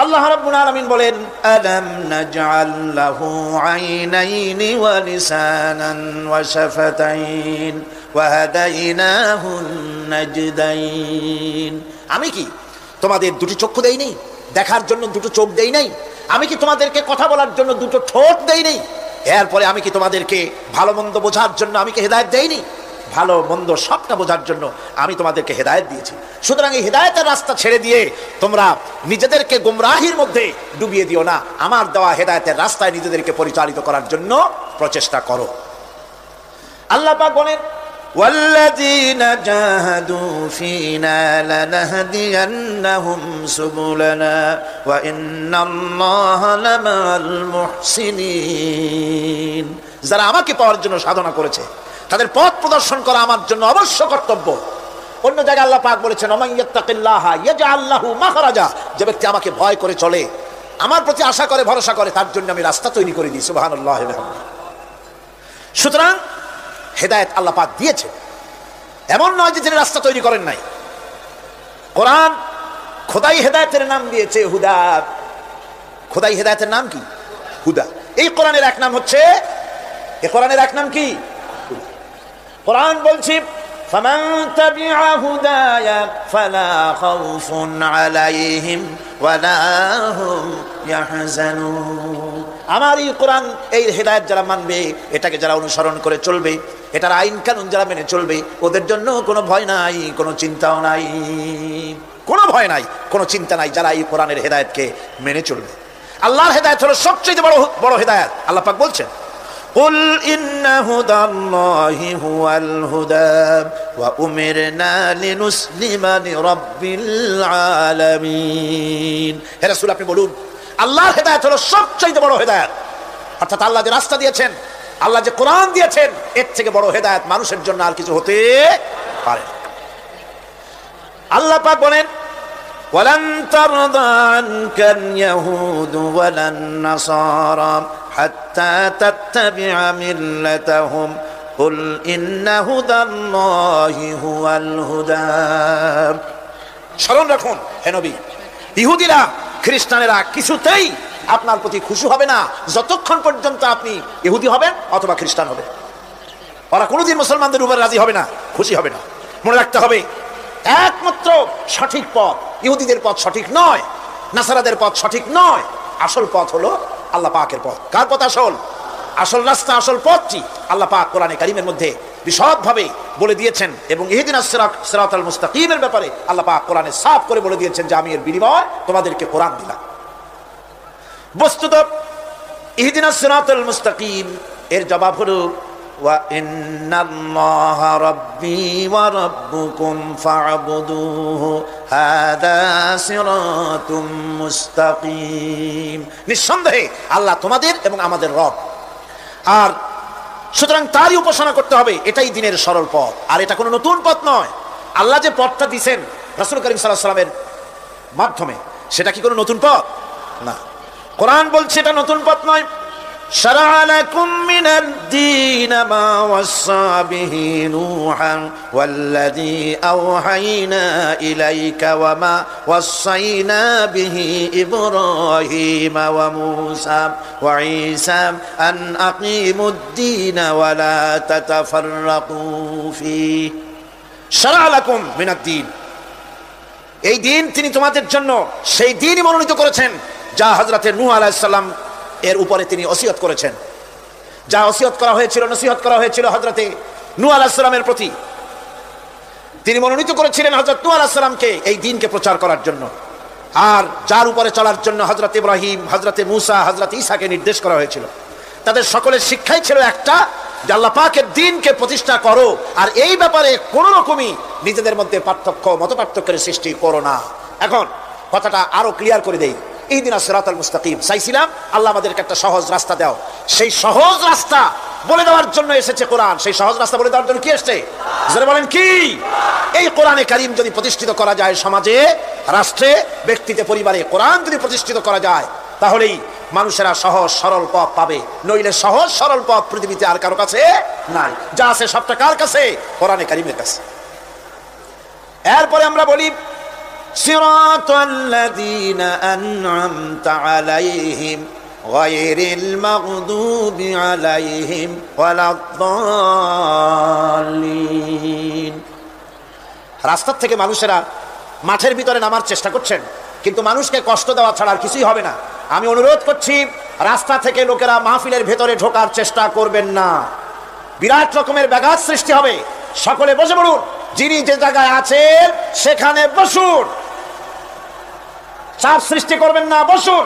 আল্লাহ রাব্বুল আলামিন বলেন, আলাম নাজআল লাহু আইনাইনি ওয়া লিসানান ওয়া শাফাতাইন ওয়া হাদাইনাহুন নাজদাইন। আমি কি তোমাদের দুটি চক্ষু দেই নাই, দেখার জন্য দুটো চোখ দেই নাই? আমি কি তোমাদেরকে কথা বলার জন্য দুটো ঠোঁট দেই নাই? এরপরে আমি কি তোমাদেরকে ভালো মন্দ বোঝার জন্য আমি কি হেদায়েত দেইনি? ভালো মন্দ সবটা বোঝার জন্য আমি তোমাদেরকে হেদায়েত দিয়েছি। সুতরাং এই হেদায়েতের রাস্তা ছেড়ে দিয়ে তোমরা নিজেদেরকে গোমরাহির মধ্যে ডুবিয়ে দিও না, আমার দেওয়া হেদায়েতের রাস্তায় নিজেদেরকে পরিচালিত করার জন্য প্রচেষ্টা করো। আল্লাহ পাক বলেন, ওয়াল্লাযীনা জাহাদু ফীনা লানাহদিয়ান্নাহুম সুবুলানা ওয়া ইন্নাল্লাহা লামাআল মুহসিনিন। যারা আমাকে পাওয়ার জন্য সাধনা করেছে, তাদের পথ প্রদর্শন করা আমার জন্য অবশ্য কর্তব্য। অন্য জায়গায় আল্লাহ পাক বলেছেন ওমাইয়াত্তাকিল্লাহা ইয়াজআল লাহু মাখরাজা, যে ব্যক্তি আমাকে ভয় করে চলে, আমার প্রতি আশা করে ভরসা করে, তার জন্য আমি রাস্তা তৈরি করে দিই। সুবহানাল্লাহ। সুতরাং হেদায়েত আল্লাহ পাক দিয়েছে, এমন নয় যে তিনি রাস্তা তৈরি করেন নাই। কোরআন খোদাই হেদায়েতের নাম দিয়েছে হুদা। খোদাই হেদায়েতের নাম কি? হুদা। এই কোরআনের এক নাম হচ্ছে, এই কোরআনের এক নাম কি? কোরআন বলছি ফামান তাবিআ হুদায়া ফালা খাউফুন আলাইহিম ওয়ালা হুম ইয়াহজানুন। আমার এই কোরআন, এই হেদায়েত যারা মানবে, এটাকে যারা অনুসরণ করে চলবে, এটার আইন কানুন যারা মেনে চলবে, ওদের জন্য কোনো ভয় নাই, কোনো চিন্তাও নাই, কোনো ভয় নাই, কোনো চিন্তা নাই, যারা এই কোরআনের হেদায়েতকে মেনে চলবে। আল্লাহর হেদায়েত হলো সবচেয়ে বড় বড় হেদায়েত। আল্লাহ পাক বলছেন কুল ইন্না হুদাল্লাহি হুয়াল হুদা ওয়া উমিরনা লিনুসলিমা লিরাব্বিল আলামিন। হে রাসূল, আপনি বলুন আল্লাহর হেদায়েত হলো সবচেয়ে বড় হেদায়েত। অর্থাৎ আল্লাহ যে রাস্তা দিয়েছেন, আল্লাহ যে কোরআন দিয়েছেন, এর থেকে বড় হেদায়েত মানুষের জন্য আর কিছু হতে পারে না। আল্লাহ পাক বলেন ওয়ালান তারদা আনকাল ইয়াহুদু ওয়ালান নাসারা হাত্তা তাত্তাবিআ মিল্লাতাহুম কুল ইন্না হুদাল্লাহি হুয়াল হুদা। স্মরণ রাখুন হে নবী, ইহুদিরা, খ্রিস্টানেরা কিছুতেই আপনার প্রতি খুশি হবে না যতক্ষণ পর্যন্ত আপনি ইহুদি হবেন অথবা খ্রিস্টান হবেন। ওরা কোনোদিন মুসলমানদের উপর রাজি হবে না, খুশি হবে না। মনে রাখতে হবে একমাত্র সঠিক পথ ইহুদিদের পথ সঠিক নয়, নাসারাদের পথ সঠিক নয়। আসল পথ হলো আল্লাহ পাকের পথ। কার পথ আসল? আসল রাস্তা, আসল পথটি আল্লাহ পাক কোরআনে কারীমের মধ্যে বিশদভাবে বলে দিয়েছেন। এবং ইহদিনাস সিরাতাল মুস্তাকিমের ব্যাপারে আল্লাহ পাক কোরআনে সাফ করে বলে দিয়েছেন যে আমি এর বিনিময় তোমাদেরকে কোরআন দিলাম। বস্তুত ইহদিনাস সিরাতাল মুস্তাকিম এর জবাব হলো ওয়া ইন্নাল্লাহা রাব্বি ওয়া রাব্বুকুম ফা'বুদুহু হাদা সিরাতুম মুস্তাকিম। নিঃসন্দেহে আল্লাহ তোমাদের এবং আমাদের রব, আর সুতরাং তারই উপাসনা করতে হবে, এটাই দ্বীনের সরল পথ। আর এটা কোনো নতুন পথ নয়। আল্লাহ যে পথটা দিয়েছেন রাসূল করিম সাল্লাল্লাহু আলাইহি ওয়াসাল্লামের মাধ্যমে, সেটা কি কোনো নতুন পথ? না। কোরআন বলছে এটা নতুন পথ নয়। শারা'a লাকুম মিনাদ দীন মা ওয়াসসা বিহি নূহান ওয়াল্লাযী আওহাইনা ইলাইকা ওয়া মা ওয়াসাইনা বিহি ইব্রাহিম ওয়া মূসা ওয়া ঈসা আন আকিমুদ দীন ওয়া লা তাতাফাররাকু ফীহি। শারা'a লাকুম মিনাদ দীন, এই দিন তিনি তোমাদের জন্য সেই দিনই মনোনীত করেছেন যা হযরতে নূহ আলাইহিস সালাম এর উপরে তিনি ওসিয়ত করেছেন। যা ওসিয়ত করা হয়েছিল, নসিহত করা হয়েছিল হযরতে নূহ আলাইহিস সালামের প্রতি, তিনি মনোনীত করেছিলেন হযরত নূহ আলাইহিস সালামকে এই দ্বীনকে প্রচার করার জন্য। আর যার উপরে চলার জন্য হযরত ইব্রাহিম, হযরতে মূসা, হযরত ঈসাকে নির্দেশ করা হয়েছিল। তাদের সকলের শিক্ষাই ছিল একটা, যে আল্লাহ পাকের দ্বীনকে প্রতিষ্ঠা করো, আর এই ব্যাপারে কোনো রকমই নিজেদের মধ্যে পার্থক্য, মত পার্থক্যের সৃষ্টি করো না। এখন কথাটা আরো ক্লিয়ার করে দেই। ইহদিনাস সিরাতাল মুস্তাকিম চাইছিলাম, আল্লাহ আমাদেরকে একটা সহজ রাস্তা দাও। সেই সহজ রাস্তা বলে দেওয়ার জন্য এসেছে কোরআন। সেই সহজ রাস্তা বলে দেওয়ার জন্য কি এসেছে? যারা বলেন কি? এই কোরআনে কারীম যদি প্রতিষ্ঠিত করা যায় সমাজে, রাষ্ট্রে, ব্যক্তিতে, পরিবারে, কোরআন যদি প্রতিষ্ঠিত করা যায়, তাহলেই মানুষেরা সহজ সরল পথ পাবে। নইলে সহজ সরল পথ পৃথিবীতে আর কারো কাছে নাই। যা আছে সবটা কার কাছে? কোরআনে কারীমের কাছে। এরপরে আমরা বলি সিরাতাল্লাযীনা আন'আমতা আলাইহিম গায়রিল মাগদুবি আলাইহিম ওয়ালাদ-দাল্লিন। রাস্তা থেকে মানুষেরা মাঠের ভিতরে নামার চেষ্টা করছেন, কিন্তু মানুষকে কষ্ট দেওয়া ছাড়া আর কিছুই হবে না। আমি অনুরোধ করছি, রাস্তা থেকে লোকেরা মাহফিলের ভেতরে ঢোকার চেষ্টা করবেন না। বিরাট রকমের ব্যাঘাত সৃষ্টি হবে। সকলে বসে পড়ুন, যিনি যে জায়গায় আছেন সেখানে বসুন, চাপ সৃষ্টি করবেন না, বসুন।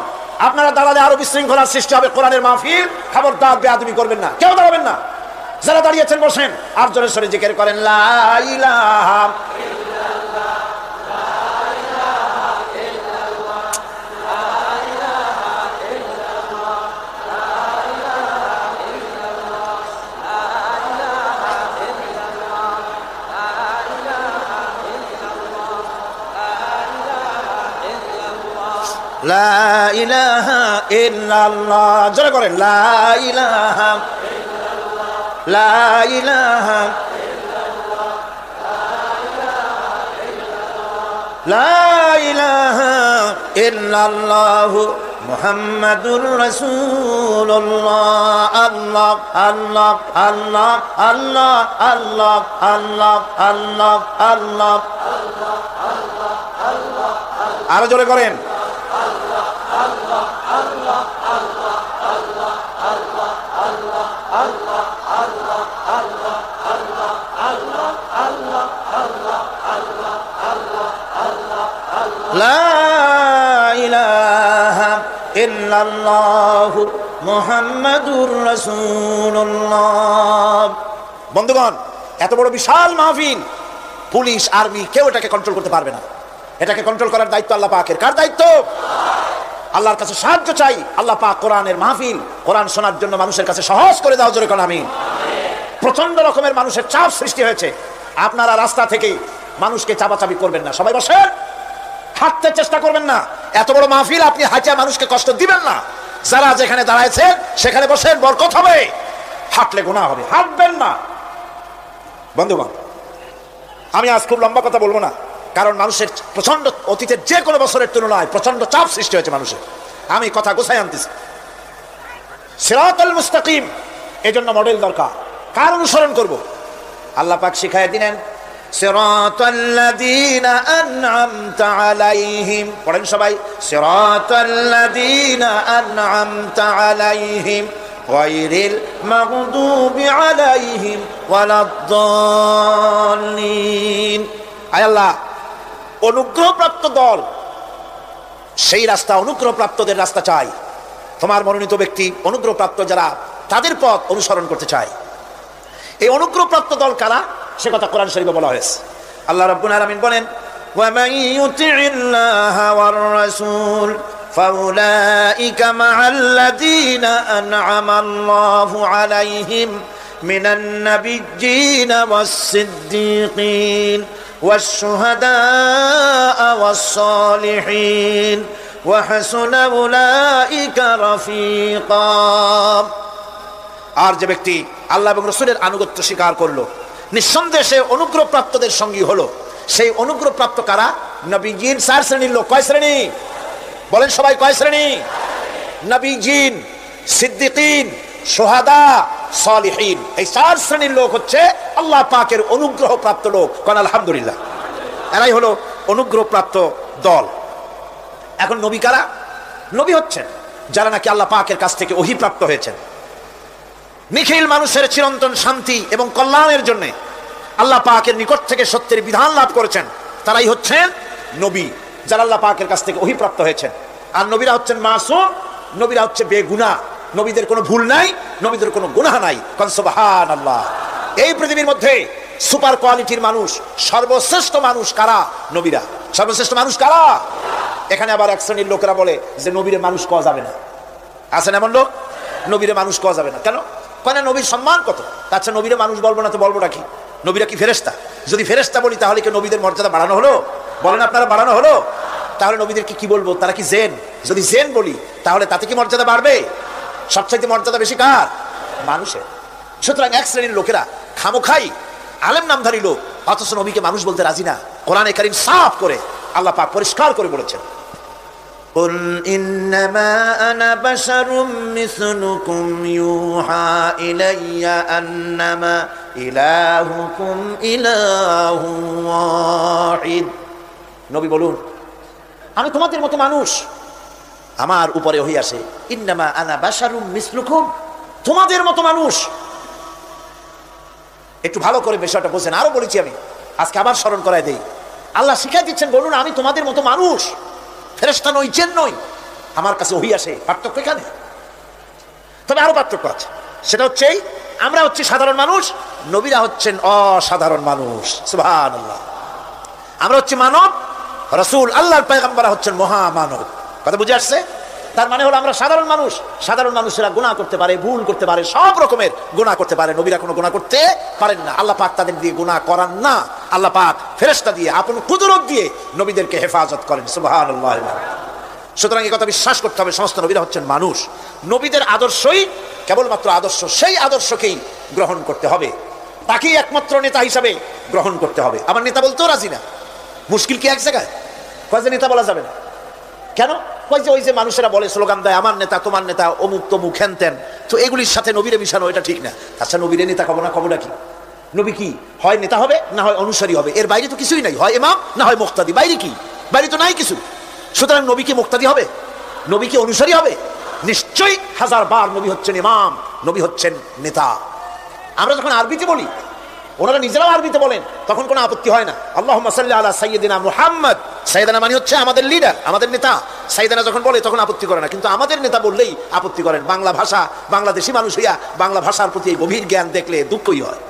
আপনারা দাঁড়ালে আরো বিশৃঙ্খলার সৃষ্টি হবে। কোরআনের মাহফিল, খবরদার বেয়াদবি করবেন না, কেউ দাঁড়াবেন না। যারা দাঁড়িয়েছেন বসেন, আর জোরে সোরে জিকির করেন লা ইলাহা লা ইলাহা ইল্লাল্লাহ, জোরে করেন লা ইলাহা, লা ইলাহা, লা ইলাহা ইল্লাল্লাহ মুহাম্মাদুর রাসূলুল্লাহ। আল্লাহ আল্লাহ আল্লাহ আল্লাহ আল্লাহ আল্লাহ আল্লাহ আল্লাহ, আরো জোরে করেন লা ইলাহা ইল্লাল্লাহ মুহাম্মাদুর রাসূলুল্লাহ। বন্ধুগণ, এত বড় বিশাল মাহফিল, পুলিশ আর্মি কেউ এটাকে কন্ট্রোল করতে পারবে না। এটাকে কন্ট্রোল করার দায়িত্ব আল্লাহ পাকের। কার দায়িত্ব? আল্লাহর কাছে সাহায্য চাই। আল্লাহ পাক কোরআনের মাহফিল, কোরআন শোনার জন্য মানুষের কাছে সহজ করে দাও, জোরে কোন আমিন। প্রচন্ড রকমের মানুষের চাপ সৃষ্টি হয়েছে। আপনারা রাস্তা থেকে মানুষকে চাপাচাপি করবেন না, সবাই বসেন, হাঁটতে চেষ্টা করবেন না। এত বড় মাহফিল, আপনি হাঁটা মানুষকে কষ্ট দিবেন না। যারা যেখানে দাঁড়াইছেন সেখানে বসেন, বরকত হবে। হাঁটলে গুনাহ হবে, হাঁটবেন না। বন্ধুগণ, আমি আজ খুব লম্বা কথা বলবো না, কারণ মানুষের প্রচন্ড, অতীতের যে কোনো বছরের তুলনায় প্রচন্ড চাপ সৃষ্টি হয়েছে মানুষের। আমি কথা গোছাই আনতেছি। সিরাতাল মুস্তাকিম, এজন্য মডেল দরকার। কার অনুসরণ করব? আল্লাহ পাক শিখায় দিলেন সিরাতাল্লাযীনা আন'আমতা আলাইহিম। পড়েন সবাই, সিরাতাল্লাযীনা আন'আমতা আলাইহিম গায়রিল মাগদুবি আলাইহিম ওয়ালাদ-দাল্লিন। আয় আল্লাহ, অনুগ্রহপ্রাপ্ত দল, সেই রাস্তা, অনুগ্রহপ্রাপ্তদের রাস্তা চাই। তোমার মনোনীত ব্যক্তি, অনুগ্রহপ্রাপ্ত যারা, তাদের পথ অনুসরণ করতে চাই। এই অনুগ্রহপ্রাপ্ত দল কারা, সে কথা কোরআন শরীফে বলা হয়েছে। আল্লাহ রাব্বুল আলামিন বলেন, ওয়া মান ইউতি'িল্লাহা ওয়ার রাসূল ফাউলাইকা মা'আল্লাযীনা আন'আমাল্লাহু আলাইহিম মিনান নাবিয়্যিনা ওয়াস-সিদ্দীকিন والشهداء والصالحين وحسن أولئك رفيقا। আর যে ব্যক্তি আল্লাহ এবং রাসূলের আনুগত্য স্বীকার করলো, নিঃসন্দেহে সে অনুগ্রহপ্রাপ্তদের সঙ্গী হলো। সেই অনুগ্রহপ্রাপ্ত কারা? নবীজিন। 4 শ্রেণীর লোক। কয় শ্রেণী? বলেন সবাই, কয় শ্রেণী? নবীজিন, সিদ্দিকিন, শুহাদা, সালিহিন। এই 4 শ্রেণীর লোক হচ্ছে আল্লাহ পাকের অনুগ্রহপ্রাপ্ত লোক। কোন আলহামদুলিল্লাহ। এরাই হলো অনুগ্রহপ্রাপ্ত দল। এখন নবী কারা? নবী হচ্ছেন যারা নাকি আল্লাহ পাকের কাছ থেকে ওহী প্রাপ্ত হয়েছেন। নিখিল মানুষের চিরন্তন শান্তি এবং কল্যাণের জন্য আল্লাহ পাকের নিকট থেকে সত্যের বিধান লাভ করেছেন, তারাই হচ্ছেন নবী, যারা আল্লাহ পাকের কাছ থেকে ওহী প্রাপ্ত হয়েছেন। আর নবীরা হচ্ছেন মাসুম, নবীরা হচ্ছে বেগুনাহ। নবীদের কোনো ভুল নাই, নবীদের কোনো গুনাহ নাই। কোন সুবহানাল্লাহ। এই পৃথিবীর মধ্যে সুপার কোয়ালিটির মানুষ, সর্বশ্রেষ্ঠ মানুষ কারা? নবীরা। সর্বশ্রেষ্ঠ মানুষ কারা? এখানে আবার এক শ্রেণীর লোকেরা বলে যে নবীরে মানুষ কওয়া যাবে না। আছেন এমন লোক, নবীরে মানুষ কওয়া যাবে না। কেন? কেন? নবীর সম্মান কত। আচ্ছা, নবীরে মানুষ বলবো না তো বলবোটা কি? নবীরা কি ফেরেশতা? যদি ফেরেশতা বলি তাহলে কি নবীদের মর্যাদা বাড়ানো হলো? বলেন আপনারা, বাড়ানো হলো? তাহলে নবীদেরকে কি বলবো? তারা কি জেন? যদি জেন বলি তাহলে তাতে কি মর্যাদা বাড়বে? সবচাইতে মর্যাদা বেশি কার? মানুষের। সুতরাং এক শ্রেণীর লোকেরা খামোখাই আলেম নামধারী লোক, অথচ নবীকে মানুষ বলতে রাজি না। কোরআনে কারীম সাফ করে আল্লাহ পাক পরিষ্কার করে বলেছেন, কুল ইন্নামা আনা বাশারুম মিসলুকুম ইউহা ইলাইয়া আন্নামা ইলাহুকুম ইলাহু ওয়াহিদ। নবী বলুন, আমি তোমাদের মতো মানুষ, আমার উপরে ওহী আসে। ইন্নামা আনা বাশারুম মিসলুকুম, তোমাদের মতো মানুষ। একটু ভালো করে বিষয়টা বোঝেন। আরো বলেছি আমি, আজকে আবার স্মরণ করায় দেই। আল্লাহ শিখাই দিচ্ছেন, বলুন আমি তোমাদের মতো মানুষ, ফেরেশতা নই, জিন নই, আমার কাছে ওহী আসে। পার্থক্য এখানে। তবে আরো পার্থক্য আছে, সেটা হচ্ছে আমরা হচ্ছি সাধারণ মানুষ, নবীরা হচ্ছেন অসাধারণ মানুষ। সুবহানাল্লাহ। আমরা হচ্ছি মানব, রাসূল আল্লাহর পয়গম্বর হচ্ছেন মহামানব। কথা বুঝে আসছে? তার মানে হলো আমরা সাধারণ মানুষ। সাধারণ মানুষেরা গুনাহ করতে পারে, ভুল করতে পারে, সব রকমের গুনাহ করতে পারে। নবীরা কোনো গুনাহ করতে পারেন না। আল্লাহ পাক তাদের দিয়ে গুনাহ করান না। আল্লাহ পাক ফেরেশতা দিয়ে, আপন কুদরত দিয়ে নবীদেরকে হেফাজত করেন। সুবহানাল্লাহ। সুতরাং এই কথা বিশ্বাস করতে হবে, সমস্ত নবীরা হচ্ছেন মানুষ। নবীদের আদর্শই কেবলমাত্র আদর্শ, সেই আদর্শকেই গ্রহণ করতে হবে, তাকেই একমাত্র নেতা হিসাবে গ্রহণ করতে হবে। আমার নেতা বলতেও রাজি না। মুশকিল কি এক জায়গায়? কয় যে নেতা বলা যাবে না কেন? কয় যে ওই যে মানুষেরা বলে, স্লোগান দেয়, আমার নেতা, তোমার নেতা, অমুক তমুক হ্যান ত্যান, তো এগুলির সাথে নবীরে মিশানো এটা ঠিক না। আচ্ছা, নবীরে নেতা কব না, কবটা কি? নবী কি হয় নেতা হবে, না হয় অনুসারী হবে, এর বাইরে তো কিছুই নাই। হয় ইমাম, না হয় মুক্তাদি, বাইরে কি? বাইরে তো নাই কিছু। সুতরাং নবী কি মুক্তাদি হবে? নবী কি অনুসারী হবে? নিশ্চয়ই হাজার বার নবী হচ্ছেন ইমাম, নবী হচ্ছেন নেতা। আমরা যখন আরবিতে বলি, ওনারা নিজেরাও আরবিতে বলেন, তখন কোনো আপত্তি হয় না। আল্লাহুম্মা সাল্লি আলা সাইয়্যিদিনা মুহাম্মদ, সাইয়্যিদানা মানে হচ্ছে আমাদের লিডার, আমাদের নেতা। সাইয়্যিদানা যখন বলে তখন আপত্তি করে না, কিন্তু আমাদের নেতা বললেই আপত্তি করেন। বাংলা ভাষা, বাংলাদেশি মানুষ হইয়া বাংলা ভাষার প্রতি গভীর জ্ঞান দেখলে দুঃখই হয়।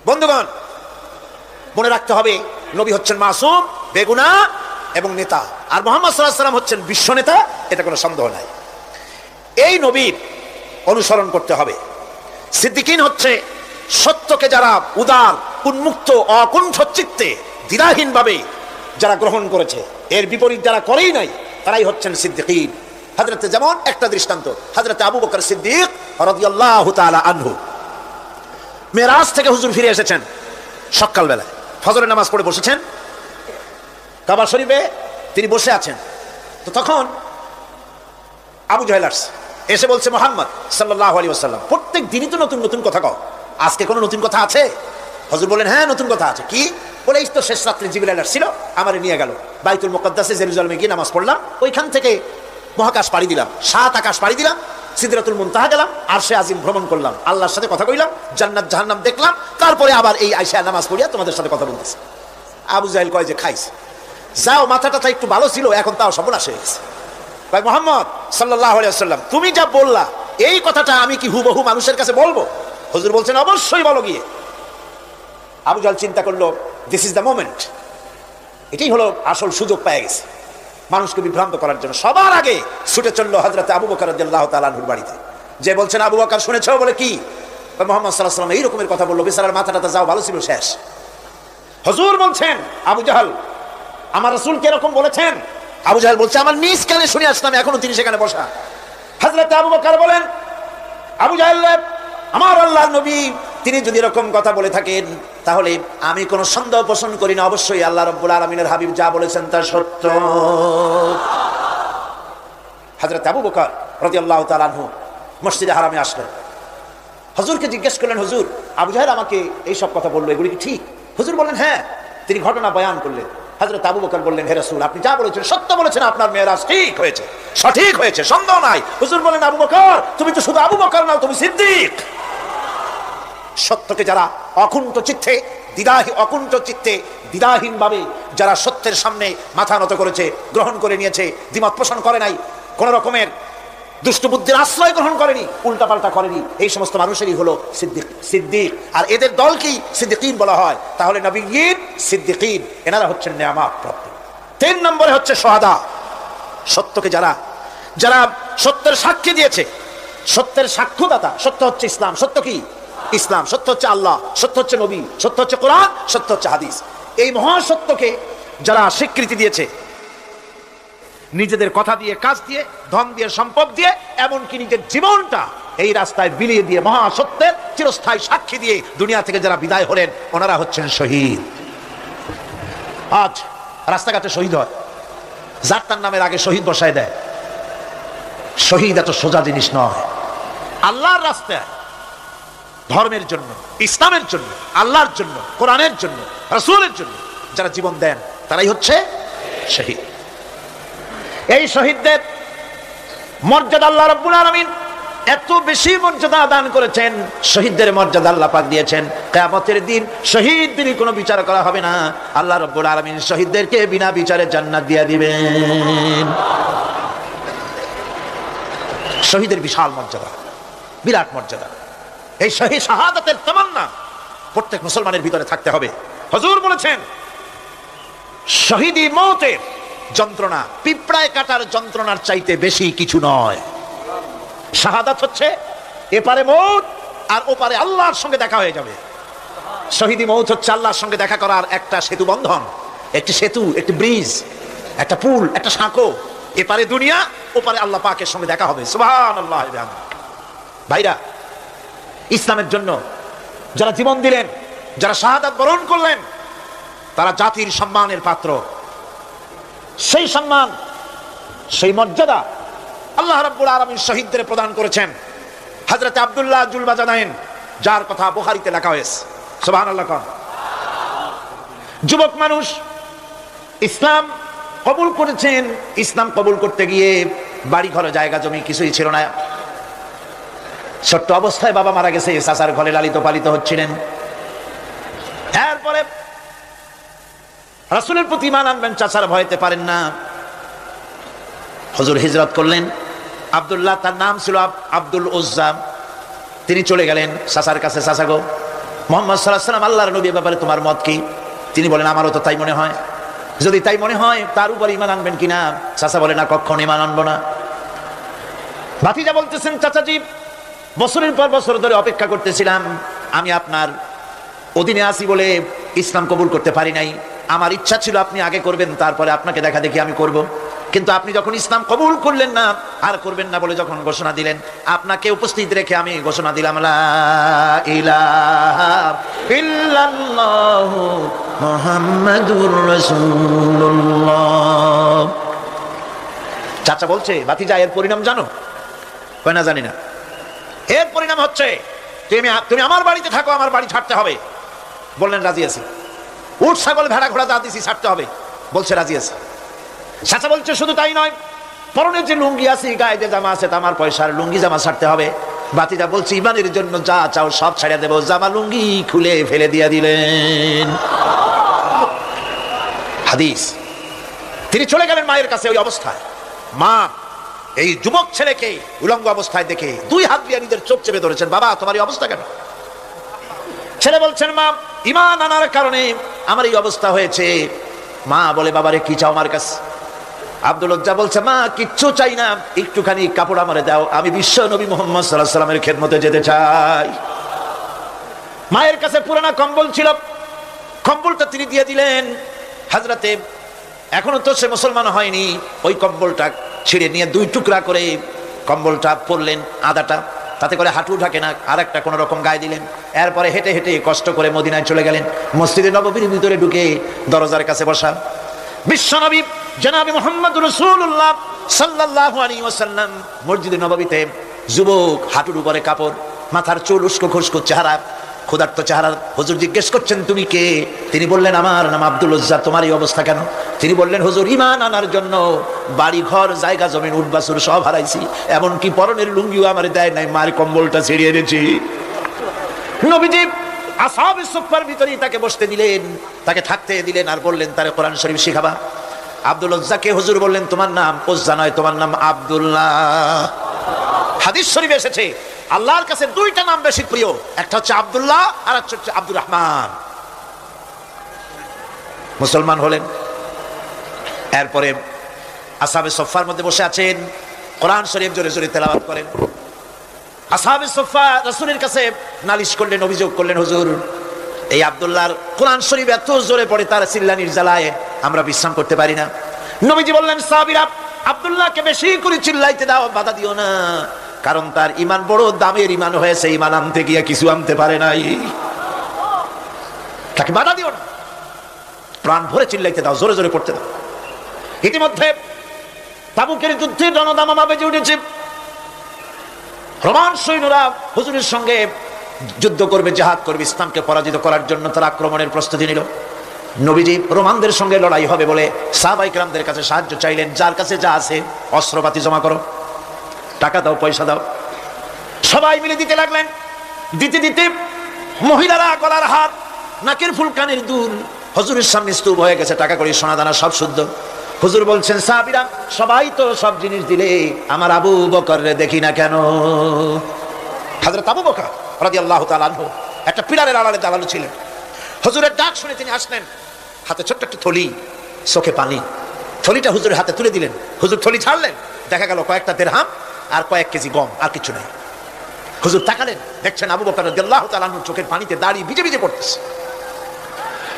বন্ধুগণ, মনে রাখতে হবে, নবী হচ্ছেন মাসুম, বেগুনা এবং নেতা, আর মুহাম্মদ সাল্লাল্লাহু আলাইহি ওয়াসাল্লাম হচ্ছেন বিশ্ব নেতা, এটা কোনো সন্দেহ নাই। এই নবীর অনুসরণ করতে হবে। সিদ্দিকিন হচ্ছে সত্যকে যারা উদার, উন্মুক্ত, অকুণ্ঠ চিত্তে, দ্বিধাহীন ভাবে যারা গ্রহণ করেছে, এর বিপরীত যারা করেই নাই, তারাই হচ্ছেন সিদ্দিকিন। হযরতে, যেমন একটা দৃষ্টান্ত, হযরতে আবু বকর সিদ্দিক রাদিয়াল্লাহু তাআলা আনহু, মেরাজ থেকে হুজুর ফিরে এসেছেন সকালবেলায়, ফজরের নামাজ পড়ে বসেছেন কাবা শরীফে, তিনি বসে আছেন। তো তখন আবু জাহেল আসছে, এসে বলছে, মুহাম্মদ সাল্লাল্লাহু আলাইহি ওয়াসাল্লাম, প্রত্যেক দিনই তো নতুন নতুন কথা কও, আজকে কোনো নতুন কথা আছে? হুজুর বলেন, হ্যাঁ নতুন কথা আছে। কি? বলে, এই তো শেষ রাত্রে জিবরাইল আসছিল, আমারে নিয়ে গেল বাইতুল মুকাদ্দাসে, জেরুজালেমে গিয়ে নামাজ পড়লাম, ওইখান থেকে মহাকাশ পাড়ি দিলাম, 7 আকাশ পাড়ি দিলাম, সিদরাতুল মুনতাহা গেলাম, আরশে আজিম ভ্রমণ করলাম, আল্লাহর সাথে কথা কইলাম, জান্নাত জাহান্নাম দেখলাম, তারপরে আবার এই আয়েশা নামাজ পড়িয়া তোমাদের সাথে কথা বলতেছে। আবু জাহেল কয় যে, খাইছে, যাও, মাথাটা একটু ভালো ছিল, এখন তাও সর্বনাশ হয়ে গেছে। ভাই মুহাম্মদ সাল্লাল্লাহু আলাইহি ওয়াসাল্লাম, তুমি যা বললা এই কথাটা আমি কি হুবহু মানুষের কাছে বলবো? হুজুর বলছেন, অবশ্যই বলো গিয়ে। আবু জাহেল চিন্তা করলো, দিস ইজ দ্য মোমেন্ট, এটাই হলো আসল সুযোগ পেয়ে গেছে মানুষকে বিভ্রান্ত করার জন্য। সবার আগে ছুটে চললো হযরতে আবু বকর রাদিয়াল্লাহু তাআলা আনহুর বাড়িতে, যে বলছেন, আবু বকর শুনেছো? বলে, কি? মুহাম্মদ সাল্লাল্লাহু আলাইহি ওয়াসাল্লাম এই রকমের কথা বললো, বেচারার মাথাটা যাও ভালো ছিল, শেষ। হুজুর বলছেন, আবু জাহেল, আমার রাসূল কি এরকম বলেছেন? আবু জাহেল বলছে, আমার নিজ কানে শুনে আসলাম, এখনো তিনি সেখানে বসা। হযরতে আবু বকর বলেন, আবু জাহেল, আমার আল্লাহর নবী তিনি যদি এরকম কথা বলে থাকেন, তাহলে আমি কোনো সন্দেহ পোষণ করি না, অবশ্যই আল্লাহ রাব্বুল আলামিনের হাবিব যা বলেছেন তা সত্য। হযরতে আবু বকর রাদিয়াল্লাহু তাআলা আনহু মসজিদে হারামে আসলেন, হুজুরকে জিজ্ঞেস করলেন, হুজুর, আবু জাহেল আমাকে এই সব কথা বললো, এগুলি কি ঠিক? হুজুর বললেন, হ্যাঁ। তিনি ঘটনা বয়ান করলেন। হযরত আবু বকর বললেন, হে রাসূল, আপনি যা বলেছেন সত্য বলেছেন, আপনার মেরাজ ঠিক হয়েছে, সঠিক হয়েছে, সন্দেহ নাই। হুজুর বলেন, আবু বকর, তুমি তো শুধু আবু বকর নাও, তুমি সিদ্দিক। সত্যকে যারা অকুণ্ঠ চিত্তে দ্বিধাহীন ভাবে যারা সত্যের সামনে মাথা নত করেছে, গ্রহণ করে নিয়েছে, দ্বিমত পোষণ করে নাই, কোন রকমের দুষ্ট বুদ্ধির আশ্রয় গ্রহণ করেনি, উল্টাপাল্টা করেনি, এই সমস্ত মানুষেরই হলো সিদ্দিক। আর এদের দলকেই সিদ্দিকিন বলা হয়। তাহলে নবীয়িন, সিদ্দিকিন, এনারা হচ্ছেন নেয়ামত প্রাপ্ত। 3 নম্বরে হচ্ছে শুহাদা, সত্যকে যারা সত্যের সাক্ষী দিয়েছে, সত্যের সাক্ষ্যদাতা। সত্য হচ্ছে ইসলাম। সত্য কি? ইসলাম। সত্য হচ্ছে আল্লাহ, সত্য হচ্ছে নবী, সত্য হচ্ছে কোরআন, সত্য হচ্ছে হাদিস। এই মহাসত্যকে যারা স্বীকৃতি দিয়েছে, নিজেদের কথা দিয়ে, কাজ দিয়ে, ধন দিয়ে, সম্পদ দিয়ে, এমনকি নিজের জীবনটা এই রাস্তায় বিলিয়ে দিয়ে, মহাসত্যের চিরস্থায়ী সাক্ষী দিয়ে দুনিয়া থেকে যারা বিদায় হলেন, ওনারা হচ্ছেন শহীদ। আজ রাস্তাঘাটে শহীদ হয়, যার তার নামের আগে শহীদ বসায় দেয়। শহীদ এত সোজা জিনিস নয়। আল্লাহর রাস্তায়, ধর্মের জন্য, ইসলামের জন্য, আল্লাহর জন্য, কোরআনের জন্য, রাসূলের জন্য যারা জীবন দেন, তারাই হচ্ছে শহীদ। এই শহীদদের মর্যাদা আল্লাহ রাব্বুল আলামিন এত বেশি মর্যাদা দান করেছেন, শহীদদের মর্যাদা আল্লাহ পাক দিয়েছেন। কিয়ামতের দিন শহীদদের কোনো বিচার করা হবে না, আল্লাহ রাব্বুল আলামিন শহীদদেরকে বিনা বিচারে জান্নাত দিয়ে দিবেন। শহীদের বিশাল মর্যাদা, বিরাট মর্যাদা। এই শহীদ শাহাদাতের তামান্না প্রত্যেক মুসলমানের ভিতরে থাকতে হবে। হুজুর বলেছেন, শহীদি মওতের যন্ত্রণা পিঁপড়ায় কাটার যন্ত্রণার চাইতে বেশি কিছু নয়। শাহাদাত হচ্ছে এপারে মওত আর ওপারে আল্লাহর সঙ্গে দেখা হয়ে যাবে। শহীদি মওত হচ্ছে আল্লাহর সঙ্গে দেখা করার একটা সেতু বন্ধন, একটি সেতু, একটি ব্রিজ। একটা পুল, একটা সাঁকো, এপারে দুনিয়া, ওপারে আল্লাহ পাকের সঙ্গে দেখা হবে। সুবহানাল্লাহ। ভাইরা, ইসলামের জন্য যারা জীবন দিলেন, যারা শাহাদাত বরণ করলেন, তারা জাতির সম্মানের পাত্র। সেই সম্মান, সেই মর্যাদা আল্লাহ রাব্বুল আলামিন শহীদদের প্রদান করেছেন। হযরত আব্দুল্লাহ জুলবাজানাইন, যার কথা বুখারীতে লেখা হয়েছে। সুবহানাল্লাহ। যুবক মানুষ ইসলাম কবুল করেছেন। ইসলাম কবুল করতে গিয়ে বাড়ি ঘর, জায়গা জমি কিছুই ছিল না। ছোট্ট অবস্থায় বাবা মারা গেছে, চাচার ঘরে লালিত পালিত হচ্ছিলেন। এরপরে রাসূলের প্রতি ঈমান আনবেন, চাচার ভয়তে পারেন না। হুজুর হিজরত করলেন। আব্দুল্লাহ, তার নাম ছিল আব্দুল উজ্জা। তিনি চলে গেলেন চাচার কাছে। চাচা গো, মুহাম্মদ সাল্লাল্লাহু আলাইহি ওয়াসাল্লাম আল্লাহর নবীর ব্যাপারে তোমার মত কি? তিনি বলেন, আমারও তো তাই মনে হয়। যদি তাই মনে হয়, তার উপর ঈমান আনবেন কিনা? চাচা বলে, না, কখনো ঈমান আনবো না। ভাতিজা বলতেছেন, চাচাজি, বছরের পর বছর ধরে অপেক্ষা করতেছিলাম, আমি আপনার অধীনে আছি বলে ইসলাম কবুল করতে পারি নাই। আমার ইচ্ছা ছিল আপনি আগে করবেন, তারপরে আপনাকে দেখা দেখি আমি করব। কিন্তু আপনি যখন ইসলাম কবুল করলেন না, আর করবেন না বলে যখন ঘোষণা দিলেন, আপনাকে উপস্থিত রেখে আমি ঘোষণা দিলাম, লা ইলাহা ইল্লাল্লাহু মুহাম্মাদুর রাসূলুল্লাহ। চাচা বলছে, ভাতিজা, এর পরিণাম জানো? কই না, জানি না। এর পরিণাম হচ্ছে তুমি আমার বাড়িতে থাকো, আমার বাড়ি ছাড়তে হবে। বললেন, রাজি আছি। উট, ছাগল, ভেড়া, ঘোড়া যা দিছি ছাড়তে হবে। বলছে, রাজি আছি। চাচা বলছে, শুধু তাই নয়, পরনের যে লুঙ্গি আছে, গায়ে যে জামা আছে, আমার পয়সার লুঙ্গি জামা ছাড়তে হবে। ভাতিজা বলছে, ঈমানের জন্য যা চাও সব ছাড়িয়ে দেব। জামা লুঙ্গি খুলে ফেলে দিয়ে দিলেন। হাদিস। তিনি চলে গেলেন মায়ের কাছে ওই অবস্থায়। মা এই যুবক ছেলেকে উলঙ্গ অবস্থায় দেখে 2 হাত দিয়ে নিজের চোখ চেপে ধরেছেন। বাবা, তোমার এই অবস্থা কেন? ছেলে বলছেন, মা, ঈমান আনার কারণে আমার এই অবস্থা হয়েছে। মা বলে, বাবারে কি চাও আমার কাছে? আব্দুল উজ্জা বলছে, মা, কিচ্ছু চাই না, একটুখানি কাপড় আমারে দাও, আমি বিশ্ব নবী মুহাম্মদ সাল্লাল্লাহু আলাইহি ওয়াসাল্লামের খেদমতে যেতে চাই। মায়ের কাছে পুরানা কম্বল ছিল, কম্বলটা তিনি দিয়ে দিলেন। হযরতে, এখনো তো সে মুসলমান হয়নি, ওই কম্বলটা ছিঁড়ে নিয়ে 2 টুকরা করে কম্বলটা পরলেন, আদাটা, তাতে করে হাঁটু ঢাকে না, আর একটা কোন রকম গায়ে দিলেন। এরপরে হেঁটে হেঁটে কষ্ট করে মদিনায় চলে গেলেন। মসজিদে নববীর ভিতরে ঢুকে দরজার কাছে বসা বিশ্বনবী জনাবে মুহাম্মদ রাসূলুল্লাহ সাল্লাল্লাহু আলাইহি ওয়াসাল্লাম মসজিদে নববীতে, যুবক, হাঁটুর উপরে কাপড়, মাথার চুল উস্কো খুস্কো চেহারা, ক্ষুধার্ত চেহারা। হুজুর জিজ্ঞেস করছেন, তুমি কে? তিনি বললেন, আমার নাম আব্দুল উজ্জা। তোমার এই অবস্থা কেন? তিনি বললেন, হুজুর, ঈমান আনার জন্য বাড়ি ঘর, জায়গা জমিন, উট বাছুর সব হারাইছি, এমনকি পরনের লুঙ্গিও আমার দেয় নাই, মার কম্বলটা ছিঁড়িয়ে এনেছি। নবীজি আসহাবে সুফফার ভিতরেই তাকে বসতে দিলেন, তাকে থাকতে দিলেন, আর বললেন, তারে কোরআন শরীফ শিখাবা। আব্দুল উজ্জাকে হুজুর বললেন, তোমার নাম উজ্জা নয়, তোমার নাম আব্দুল্লাহ। হাদিস শরীফে এসেছে, আল্লাহর কাছে 2টা নাম বেশি প্রিয়, একটা হচ্ছে আব্দুল্লাহ, আর একটা হচ্ছে আব্দুর রহমান। মুসলমান হলেন। এরপরে আসহাবে সুফফার মধ্যে বসে আছেন, কোরআন শরীফ জোরে জোরে তেলাওয়াত করেন। আসহাবে সুফফা রাসূলের কাছে নালিশ করলেন, অভিযোগ করলেন, হুজুর, এই আব্দুল্লাহর কোরআন শরীফ এত জোরে পড়ে, তার চিল্লানির জ্বালায় আমরা বিশ্রাম করতে পারি না। নবীজি বললেন, সাহাবীরা, আব্দুল্লাহকে বেশি করে চিল্লাইতে দাও, বাধা দিও না, কারণ তার ঈমান বড় দামের ঈমান হয়েছে, ঈমান আনতে গিয়ে কিছু আনতে পারে নাই, তাকে বাধা দিও না, প্রাণ ভরে চিল্লাইতে দাও, জোরে জোরে পড়তে দাও। ইতিমধ্যে তাবুকের যুদ্ধের রণদামামা বেজে উঠেছে। রোমান সৈন্যরা হুজুরের সঙ্গে যুদ্ধ করবে, জিহাদ করবে, ইসলামকে পরাজিত করার জন্য তারা আক্রমণের প্রস্তুতি নিল। নবীজি রোমানদের সঙ্গে লড়াই হবে বলে সাহাবায়ে কেরামদের কাছে সাহায্য চাইলেন। যার কাছে যা আছে অস্ত্রপাতি জমা করো, টাকা দাও, পয়সা দাও। সবাই মিলে দিতে লাগলেন। দিতে দিতে মহিলারা গলার হাত, নাকের ফুল, কানের দুল হুজুরের সামনে স্তূপ হয়ে গেছে, টাকা কড়ি, সোনা দানা সব শুদ্ধ। হুজুর বলছেন, সাহাবীরা, সবাই তো সব জিনিস দিলে, আমার আবু বকররে দেখি না কেন? হযরত আবু বকর রাদিয়াল্লাহু তাআলা আনহু একটা পিলারের আড়ালে দাঁড়ানো ছিলেন। হুজুরের ডাক শুনে তিনি আসলেন, হাতে ছোট্ট একটা থলি, চোখে পানি। থলিটা হুজুরের হাতে তুলে দিলেন। হুজুর থলি ছাড়লেন, দেখা গেল কয়েকটা দিরহাম আর কয়েক কেজি গম, আর কিছু নাই। হুজুর তাকালেন, দেখছেন আবু বকর রাদিয়াল্লাহু তাআলা আনহু চোখের পানিতে দাঁড়িয়ে ভিজে ভিজে পড়তেছে।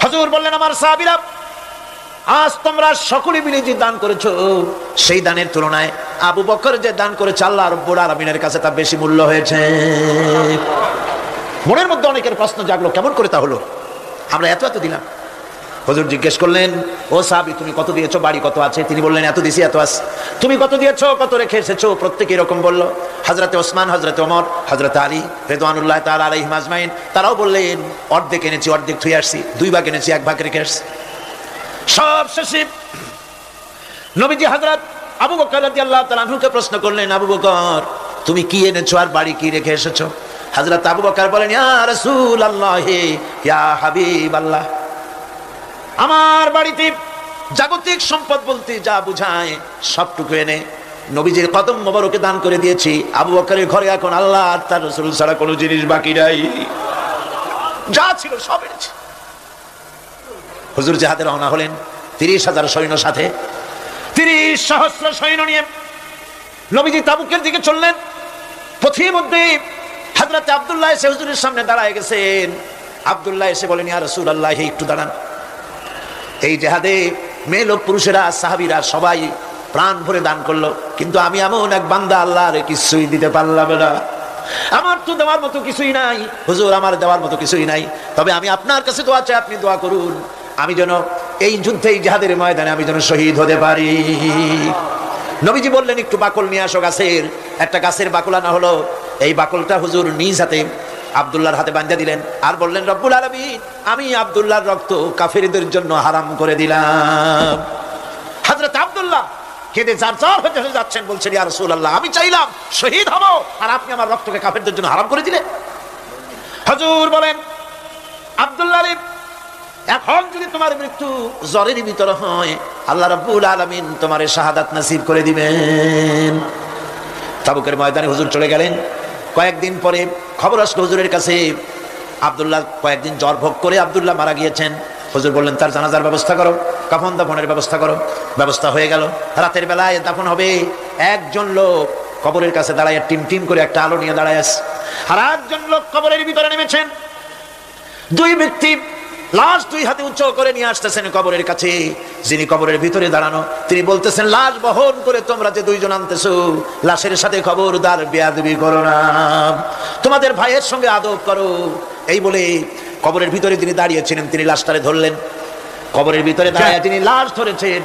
হুজুর বললেন, আমার সাহাবীরা, আজ তোমরা সকলে মিলে যে দান করেছো, সেই দানের তুলনায় আবু বকর যে দান করেছে আল্লাহ রাব্বুল আলামিনের কাছে তা বেশি মূল্য হয়েছে। মনের মধ্যে অনেকের প্রশ্ন জাগলো, কেমন করে তা হলো? আমরা এত এত দিলাম। হুজুর জিজ্ঞেস করলেন, ও সাহাবী, তুমি কত দিয়েছো, বাড়ি কত আছে? তিনি বললেন, এত দিছি, এত আছে। তুমি কত দিয়েছো, কত রেখে এসেছো? প্রত্যেকে এরকম বলল। হযরতে ওসমান, হযরতে ওমর, হযরতে আলী রিদওয়ানুল্লাহ তাআলা আলাইহিম আজমাইন, তারাও বললেন, অর্ধেক এনেছি, অর্ধেক থুয়ে আসছি, 2 ভাগ এনেছি, 1 ভাগ রেখে আসছি। সব শেষে নবীজি হযরত আবু বকর রাদিয়াল্লাহু তাআলা আনহুকে প্রশ্ন করলেন, আবু বকর, তুমি কি এনেছো আর বাড়ি কি রেখে এসেছো? হযরত আবু বকর বলেন, ইয়া রাসূলুল্লাহ, ইয়া হাবিবাল্লাহ, আমার বাড়িতে জাগতিক সম্পদ বলতে যা বুঝায় সবটুকু এনে নবীজির কদম মোবারকে দান করে দিয়েছি। আবু বকরের ঘরে এখন আল্লাহ আর তার রাসূল ছাড়া কোনো জিনিস বাকি নাই, যা ছিল সব এনেছে। হুজুর জিহাদে রওনা হলেন 30,000 সৈন্য সাথে, 30 সহস্র সৈন্য নিয়ে নবীজি তাবুকের দিকে চললেন। পথের মধ্যে হযরত আব্দুল্লাহ এসে হুজুরের সামনে দাঁড়ায় গেছেন। আব্দুল্লাহ এসে বলেন, ইয়া রাসূলুল্লাহ, একটু দাঁড়ান। এই জিহাদে মেয়ে লোক পুরুষেরা সাহাবীরা সবাই প্রাণ ভরে দান করলো, কিন্তু আমি এমন এক বান্দা, আল্লাহর কিছুই দিতে পারলাম না। আমার তো দেওয়ার মতো কিছুই নাই হুজুর, আমার দেওয়ার মতো কিছুই নাই। তবে আমি আপনার কাছে দোয়া চাই, আপনি দোয়া করুন আমি যেন এই যুদ্ধে, এই জিহাদের ময়দানে আমি যেন শহীদ হতে পারি। নবীজি বললেন, একটু বাকল নিয়ে আসো গাছের। একটা গাছের বাকল আনা হলো। এই বাকলটা হুজুর নিজ হাতে আব্দুল্লাহর হাতে বাঁধা দিলেন আর বললেন, রব্বুল আলামিন, আমি আব্দুল্লাহর রক্ত কাফেরদের জন্য হারাম করে দিলাম। হযরত আব্দুল্লাহ কেঁদে জারজার হয়ে যাচ্ছেন, বলছেন, ইয়া রাসূলুল্লাহ, আমি চাইলাম শহীদ হব আর আপনি আমার রক্তকে কাফেরদের জন্য হারাম করে দিলেন। হুজুর বলেন, আব্দুল্লাহ, এখন যদি তোমার মৃত্যু জ্বরের ভিতরে হয়, আল্লাহ রাব্বুল আলামিন তোমার শাহাদাত নসিব করে দিবেন। তাবুকের ময়দানে হুজুর চলে গেলেন। কয়েকদিন পরে খবর আসলো হুজুরের কাছে, আব্দুল্লাহ কয়েকদিন জ্বর ভোগ করে আব্দুল্লাহ মারা গিয়েছেন। হুজুর বললেন, তার জানাজার ব্যবস্থা করো, কাফন দাফনের ব্যবস্থা করো। ব্যবস্থা হয়ে গেল। রাতের বেলায় দাফন হবে। একজন লোক কবরের কাছে দাঁড়ায় টিম টিম করে একটা আলো নিয়ে দাঁড়ায় আছে, আর একজন লোক কবরের ভিতরে নেমেছেন। 2 ব্যক্তি লাশ 2 হাতে উঁচু করে নিয়ে আসতেছেন কবরের কাছে। যিনি কবরের ভিতরে দাঁড়ানো, তিনি বলতেছেন, লাশ বহন করে তোমরা যে 2 জন আনতেছো, লাশের সাথে খবরদার বেয়াদবি করো না, তোমাদের ভাইয়ের সঙ্গে আদব করো। এই বলে কবরের ভিতরে যিনি দাঁড়িয়েছিলেন, তিনি লাশটারে ধরলেন। কবরের ভিতরে দাঁড়িয়ে তিনি লাশ ধরেছেন,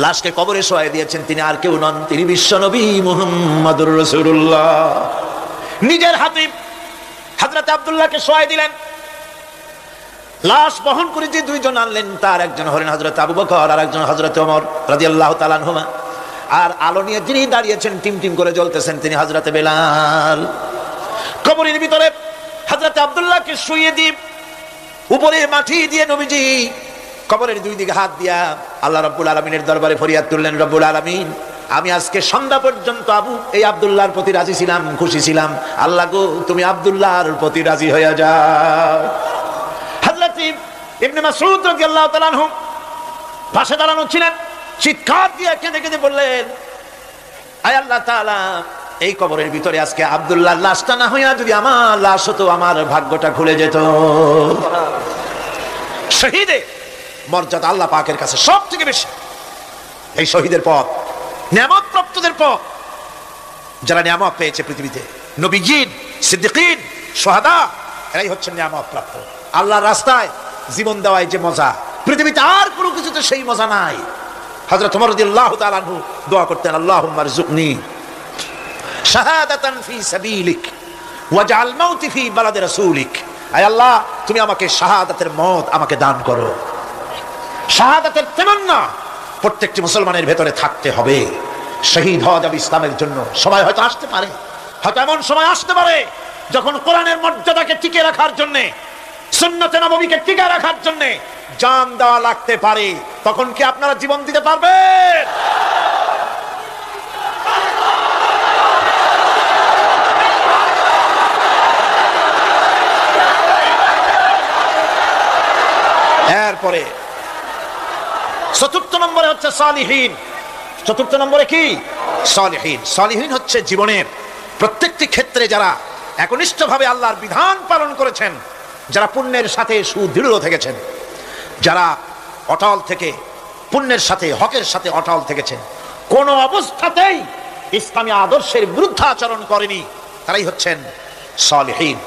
লাশকে কবরে শোয়াই দিয়েছেন। তিনি আর কেউ নন, তিনি বিশ্বনবী মুহাম্মদুর রাসূলুল্লাহ। নিজের হাতে হযরত আব্দুল্লাহকে শোয়াই দিলেন। লাশ বহন করে যে 2 জন আনলেন, তার একজন হলেন হযরত আবু বকর আর একজন হযরত ওমর রাদিয়াল্লাহু তাআলা আনহুমা। আর আলো নিয়ে যিনি দাঁড়িয়েছেন, টিম টিম করে জ্বলতেছেন, তিনি হযরত বেলাল। কবরের ভিতরে হযরত আব্দুল্লাহকে শুইয়ে দিয়ে উপরে মাটি দিয়ে নবীজি কবরের 2 দিকে হাত দিয়া আল্লাহ রাব্বুল আলামিনের দরবারে ফরিয়াদ তুললেন, রব্বুল আলামিন, আমি আজকে সন্ধ্যা পর্যন্ত এই আব্দুল্লাহর প্রতি রাজি ছিলাম, খুশি ছিলাম। আল্লাহ গো, তুমি আব্দুল্লাহর প্রতি রাজি হয়ে যাও। হযরত ইবনে মাসউদ রাদিয়াল্লাহু তাআলা আনহু পাশে দাঁড়ানো ছিলেন। চিৎকার দিয়ে কেঁদে কেঁদে বললেন, আয় আল্লাহ তাআলা, এই কবরের ভিতরে আজকে আব্দুল্লাহর লাশটা না হইয়া যদি আমার লাশ হতো, আমার ভাগ্যটা খুলে যেত। শহীদের মর্যাদা আল্লাহ পাকের কাছে সব থেকে বেশি। এই শহীদের পথ, নিয়ামত প্রাপ্তদের পথ, যারা নিয়ামত পেয়েছে পৃথিবীতে, নবীগণ, সিদ্দিকীন, শুহাদা, এরাই হচ্ছেন নিয়ামত প্রাপ্ত। আল্লাহর রাস্তায় জীবন দেওয়ায় যে মজা, পৃথিবীতে আর কোনো কিছুতে সেই মজা নাই। হযরত ওমর রাদিয়াল্লাহু তাআলা আনহু দোয়া করতেন, আল্লাহুম্মা রযুকনি শাহাদাতান ফি সাবিলিক ওয়াজআল মাউতি ফি বালাদি রাসূলিক। আয় আল্লাহ, তুমি আমাকে শাহাদাতের মত আমাকে দান করো। শাহাদাতের তামান্না প্রত্যেকটি মুসলমানের ভেতরে থাকতে হবে। শহীদ হওয়া যাবে ইসলামের জন্য। সময় হয়তো আসতে পারে, হয়তো এমন সময় আসতে পারে যখন কোরআনের মর্যাদাকে টিকে রাখার জন্য, সুন্নতে নববীকে টিকে রাখার জন্য জান দেওয়া লাগতে পারে। তখন কি আপনারা জীবন দিতে পারবেন? এরপরে 4th নম্বরে হচ্ছে সালিহিন। 4th নম্বরে কি? সালিহিন। সালিহিন হচ্ছে জীবনের প্রত্যেকটি ক্ষেত্রে যারা একনিষ্ঠভাবে আল্লাহর বিধান পালন করেছেন, যারা পুণ্যের সাথে সুদৃঢ় থেকেছেন, যারা অটল থেকে পুণ্যের সাথে হকের সাথে অটল থেকেছেন, কোন অবস্থাতেই ইসলামী আদর্শের বিরুদ্ধাচরণ করেনি, তারাই হচ্ছেন সালেহীন।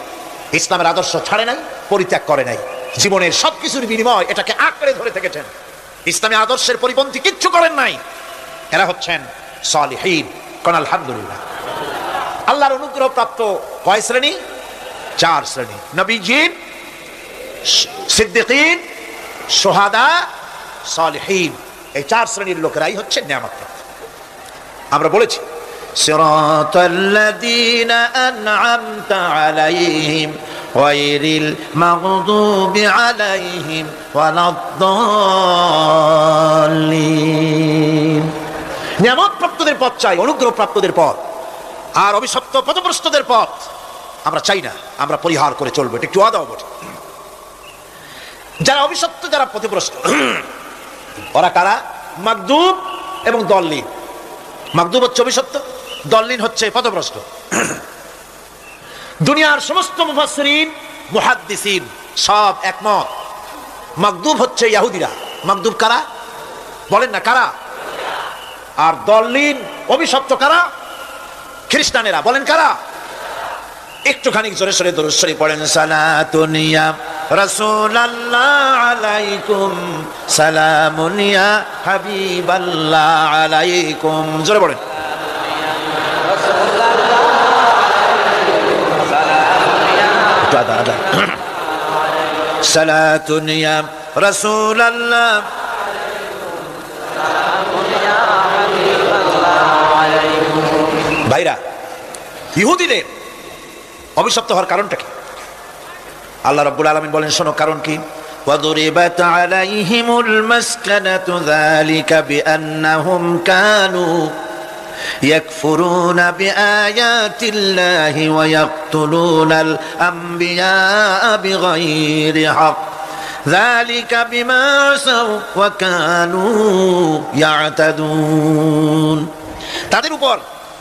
ইসলামের আদর্শ ছাড়ে নাই, পরিত্যাগ করে নাই, জীবনের সবকিছুর বিনিময় এটাকে আঁকড়ে ধরে থেকেছেন, ইসলামী আদর্শের পরিপন্থী কিচ্ছু করেন নাই। এরা হচ্ছেন সালেহীন। কোন আলহামদুলিল্লাহ। আল্লাহর অনুগ্রহ প্রাপ্ত কয় শ্রেণী? 4 শ্রেণী। নবীজিন, সিদ্দিকিন, শুহাদা, সালেহীন। এই 4 শ্রেণীর লোকেরাই হচ্ছে নিয়ামতপ্রাপ্ত। আমরা বলেছি সিরাতাল্লাযীনা আন'আমতা আলাইহিম গায়রিল মাগদুবি আলাইহিম ওয়ালাদ-দাল্লিন। নিয়ামতপ্রাপ্তদের পথ চাই, অনুগ্রহপ্রাপ্তদের পথ। আর অভিশপ্ত পথভ্রষ্টদের পথ আমরা চাই না, আমরা পরিহার করে চলবো। এটা একটু আদাও বটে। যারা অভিশপ্ত, যারা পথভ্রষ্ট, ওরা কারা? মাগদুব এবং দল্লিন। মাগদুব হচ্ছে অভিশপ্ত, দল্লিন হচ্ছে পথভ্রষ্ট। দুনিয়ার সমস্ত মুফাসসিরিন, মুহাদ্দিসিন সব একমত, মাগদুব হচ্ছে ইহুদিরা। মাগদুব কারা? বলেন না কারা? আর দল্লিন, অভিশপ্ত কারা? খ্রিস্টানেরা। বলেন কারা? একটুখানি জোরে সোরে দরুদ শরীফ পড়েন। সালাতুন ইয়া রাসূলুল্লাহ আলাইকুম, সালামুন ইয়া হাবিবাল্লাহ আলাইকুম। জোরে পড়েন। সালাতুন ইয়া রাসূলুল্লাহ, ভাইরা, ইহুদিদের অভিশপ্ত হওয়ার কারণটা কি? আল্লাহ রাব্বুল আলামিন বলেন, শোনো কারণ কি। ওয়াদুরিবাত আলাইহিমুল মাসকানাতু যালিকা বিআন্নাহুম কানু ইয়াকফুরুনা বিআয়াতিল্লাহি ওয়া ইয়াকতুলুনাল আমবিয়া বিগাইরি হক যালিকা বিমা আসাউ ওয়া কানু ইয়াতাদুন। তাদের উপর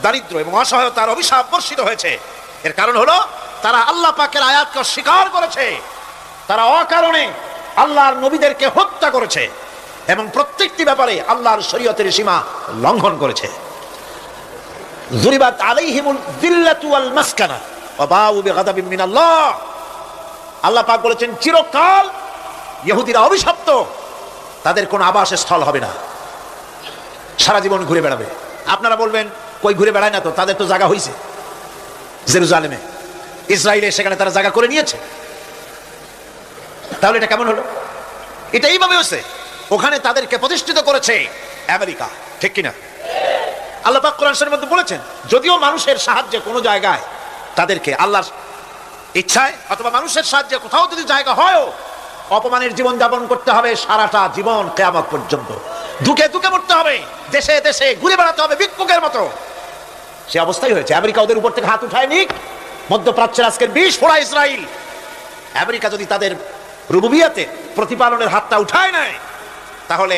দারিদ্র এবং অসহায়তার অভিশাপ বর্ষিত হয়েছে। এর কারণ হলো তারা আল্লাহ পাকের আয়াতকে অস্বীকার করেছে, তারা অকারণে আল্লাহর নবীদেরকে হত্যা করেছে এবং প্রত্যেকটি ব্যাপারে আল্লাহর শরীয়তের সীমা লঙ্ঘন করেছে। যুরিবাত আলাইহিমুল যিল্লাতু ওয়াল মাসকানা ওয়া বাউ বিগাদাবিন মিনাল্লাহ। আল্লাহ পাক বলেছেন চিরকাল ইহুদিরা অভিশপ্ত, তাদের কোনো আবাসস্থল হবে না, সারা জীবন ঘুরে বেড়াবে। আপনারা বলবেন কই ঘুরে বেড়ায় না তো, তাদের তো জায়গা হয়েছে জেরুজালেমে, ইসরায়েলে, সেখানে তারা জায়গা করে নিয়েছে। তাহলে এটা কেমন হলো? এটা এইভাবে হয়েছে, ওখানে তাদেরকে প্রতিষ্ঠিত করেছে আমেরিকা, ঠিক কিনা? আল্লাহ পাক কোরআন শরীফের মধ্যে বলেছেন, যদিও মানুষের সাহায্যে কোনো জায়গায় তাদেরকে আল্লাহর ইচ্ছায় অথবা মানুষের সাহায্যে কোথাও যদি জায়গা হয়ও, অপমানের জীবন যাপন করতে হবে সারাটা জীবন, কিয়ামত পর্যন্ত দুঃখে দুঃখে মরতে হবে, দেশে দেশে ঘুরে বেড়াতে হবে ভিক্ষুকের মতো। সে অবস্থাই হয়েছে। আমেরিকা ওদের উপর থেকে হাত উঠায় নিক, মধ্যপ্রাচ্যের আজকের 20 ফোড়া ইসরায়েল, আমেরিকা যদি তাদের রুবুবিয়াতে প্রতিপালনের হাতটা উঠায় নেয়, তাহলে